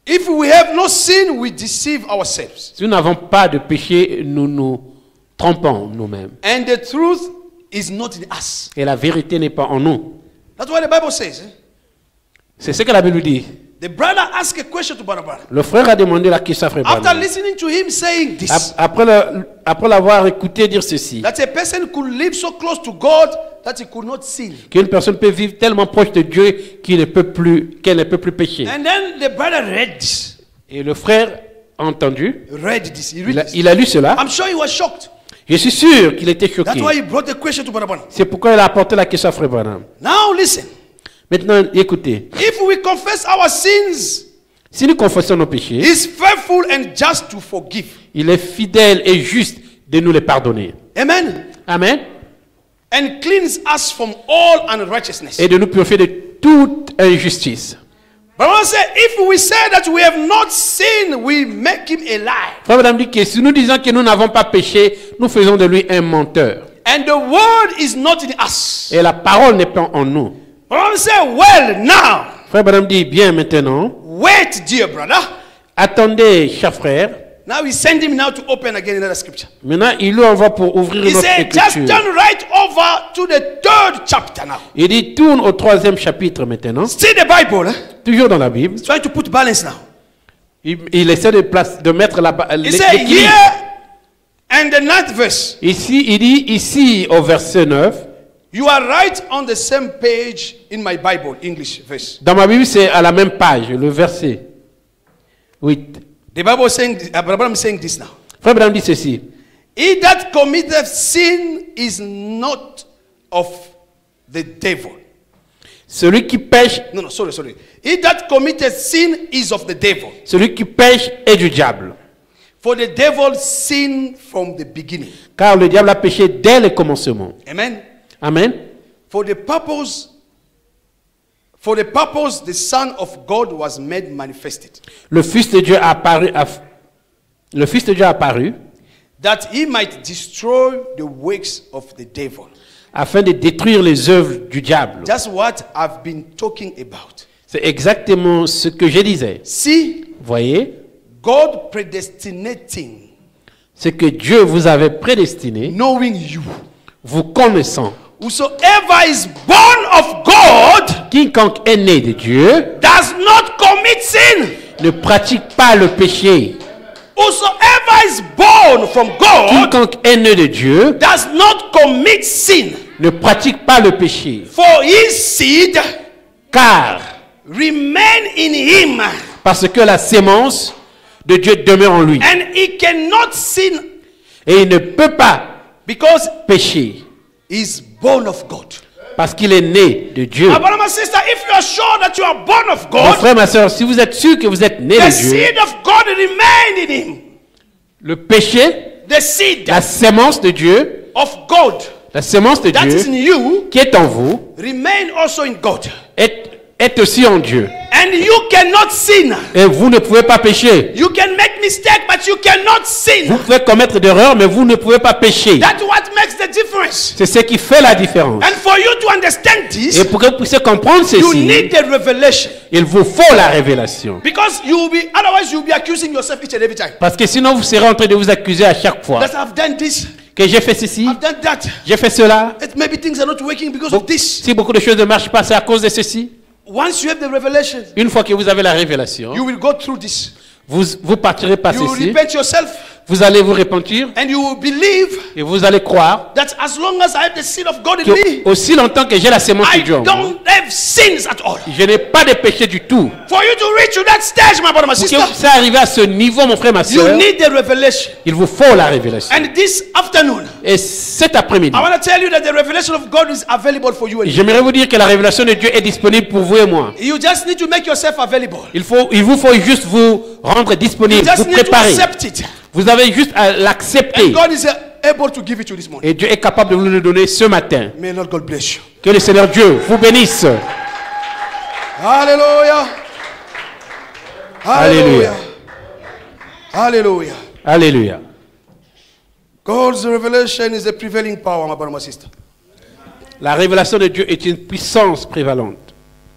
If we have no sin, we deceive ourselves. Si nous n'avons pas de péché, nous nous trompons nous-mêmes. And the truth is not in us. Et la vérité n'est pas en nous. That's what the Bible says. C'est ce que la Bible dit. The brother asked a question to Brother Branham. Le frère a demandé la question à frère After Branham. listening to him saying this, Après l'avoir écouté dire ceci, that a person could live so close to God that he could not sin. qu'une personne peut vivre tellement proche de Dieu qu'elle ne peut plus pécher. And then the brother read this. Et le frère a entendu, read this. He read this. il a lu cela. I'm sure he was shocked. Je suis sûr qu'il était choqué. That's why he brought the question to Brother Branham. C'est pourquoi il a apporté la question à Frère Branham. Now listen. Maintenant, écoutez. If we confess our sins, Si nous confessons nos péchés, he's faithful and just to forgive. il est fidèle et juste de nous les pardonner. Amen. Amen. And cleanse us from all unrighteousness. Et de nous purifier de toute injustice. But I say, if we say that we have not sinned, we make him a lie. Frère Madame dit que si nous disons que nous n'avons pas péché, nous faisons de lui un menteur. And the word is not in us. Et la parole n'est pas en nous. But I say, well, now, Frère Madame dit bien maintenant. wait, dear brother. Attendez, cher frère. Now we send him now to open again another scripture. Maintenant, il lui envoie pour ouvrir He notre said, just écriture. turn right over to the 3rd chapter now. Il dit tourne au 3e chapitre maintenant. Still the Bible, eh? Toujours dans la Bible. Trying to put balance now. Il essaie de mettre He said, l'équilibre. here and the 9th verse. Ici, il dit ici au verset 9. You are right on the same page in my Bible, English verse. Dans ma Bible, c'est à la même page, le verset 8. The Bible is saying, Abraham is saying this now. Frère Branham dit ceci. He that committeth sin is not of the devil. Celui qui pêche, No, sorry. He that committeth sin is of the devil. celui qui pêche est du diable. For the devil sinned from the beginning. Car le diable a péché dès le commencement. Amen. Amen. For the purpose the Son of God was made manifested, Le Fils de Dieu a apparu, le Fils de Dieu a apparu that he might destroy the works of the devil. afin de détruire les œuvres du diable. That's what I've been talking about. C'est exactement ce que je disais. See, Voyez, God predestinating, c'est que Dieu vous avait prédestiné, knowing you. vous connaissant. Whosoever is born of God Quiconque est né de Dieu does not commit sin. ne pratique pas le péché. Whosoever is born from God Quiconque est né de Dieu does not commit sin. ne pratique pas le péché. For his seed Car, remain in him, parce que la sémence de Dieu demeure en lui. and he cannot sin Et il ne peut pas because pécher he is born of God. parce qu'il est né de Dieu. My brother, my sister, if you are sure that you are born of Mon God, frère, ma soeur, si vous êtes sûr que vous êtes né the de Dieu, seed of God remain in him. le péché, The seed la sémence de Dieu, of God la sémence de that is in Dieu you qui est en vous, remain also in God. est aussi en Dieu. And you cannot sin. Et vous ne pouvez pas pécher. You can make mistake, but you cannot Vous sin. pouvez commettre d'erreurs, mais vous ne pouvez pas pécher. That's what makes the difference. C'est ce qui fait la différence. And for you to understand Et this, pour que vous puissiez comprendre you ceci, need the revelation. il vous faut la révélation. Because you will be, otherwise you'll be accusing yourself each and every time. Parce que sinon, vous serez en train de vous accuser à chaque fois That I've done this, que j'ai fait ceci, I've done that. j'ai fait cela. Maybe things are not working because of this. Si beaucoup de choses ne marchent pas, c'est à cause de ceci. Once you have the revelation, Une fois que vous avez la révélation, you will go through this. vous partirez par You will ceci, repent yourself, vous allez vous repentir and you will believe et vous allez croire that as long as I have the seed of God in que me, aussi longtemps que j'ai la sémence I de Dieu en moi, don't have sins at all. je n'ai pas de péché du tout. For you to reach to that stage, my brother, my Pour que sister, vous puissiez arriver à ce niveau, mon frère, ma you soeur, need the revelation. il vous faut la révélation. And this afternoon, Et cet après-midi, I want to tell you that the revelation of God is available for you and me. j'aimerais vous dire que la révélation de Dieu est disponible pour vous et moi. You just need to make yourself available. Il vous faut juste vous rendre You disponible, just vous need to préparer. accept it. Vous avez juste à And l'accepter. God is able to give it to you this morning. Et Dieu est capable de vous le donner ce matin. May Lord God bless you. Que le Seigneur Dieu vous bénisse. Hallelujah. Hallelujah. Hallelujah. Alléluia. God's revelation is the prevailing power, my brother, my sister. La révélation de Dieu est une puissance prévalente.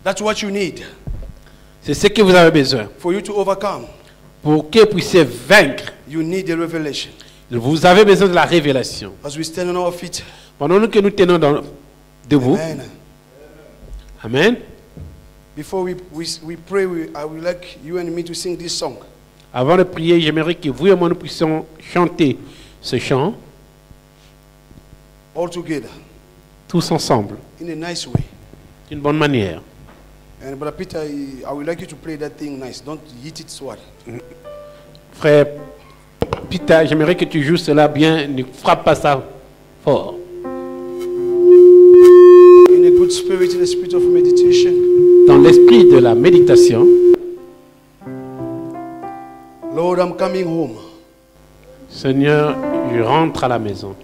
That's what you need C'est ce que vous avez besoin. for you to overcome. Pour que vous puissiez vaincre, You need the revelation. vous avez besoin de la révélation. As we stand on our feet. Pendant que nous tenons debout, Amen. Amen. Before we pray, I would like you and me to sing this song. Avant de prier, j'aimerais que vous et moi nous puissions chanter ce chant All together. tous ensemble, In a nice way. d'une bonne manière. And Brother Peter, I would like you to play that thing nice. Don't hit it so hard. Frère Peter, j'aimerais que tu joues cela bien, ne frappe pas ça fort. In a good spirit, in the spirit of meditation. Dans l'esprit de la méditation, Lord, I'm coming home. Seigneur, je rentre à la maison.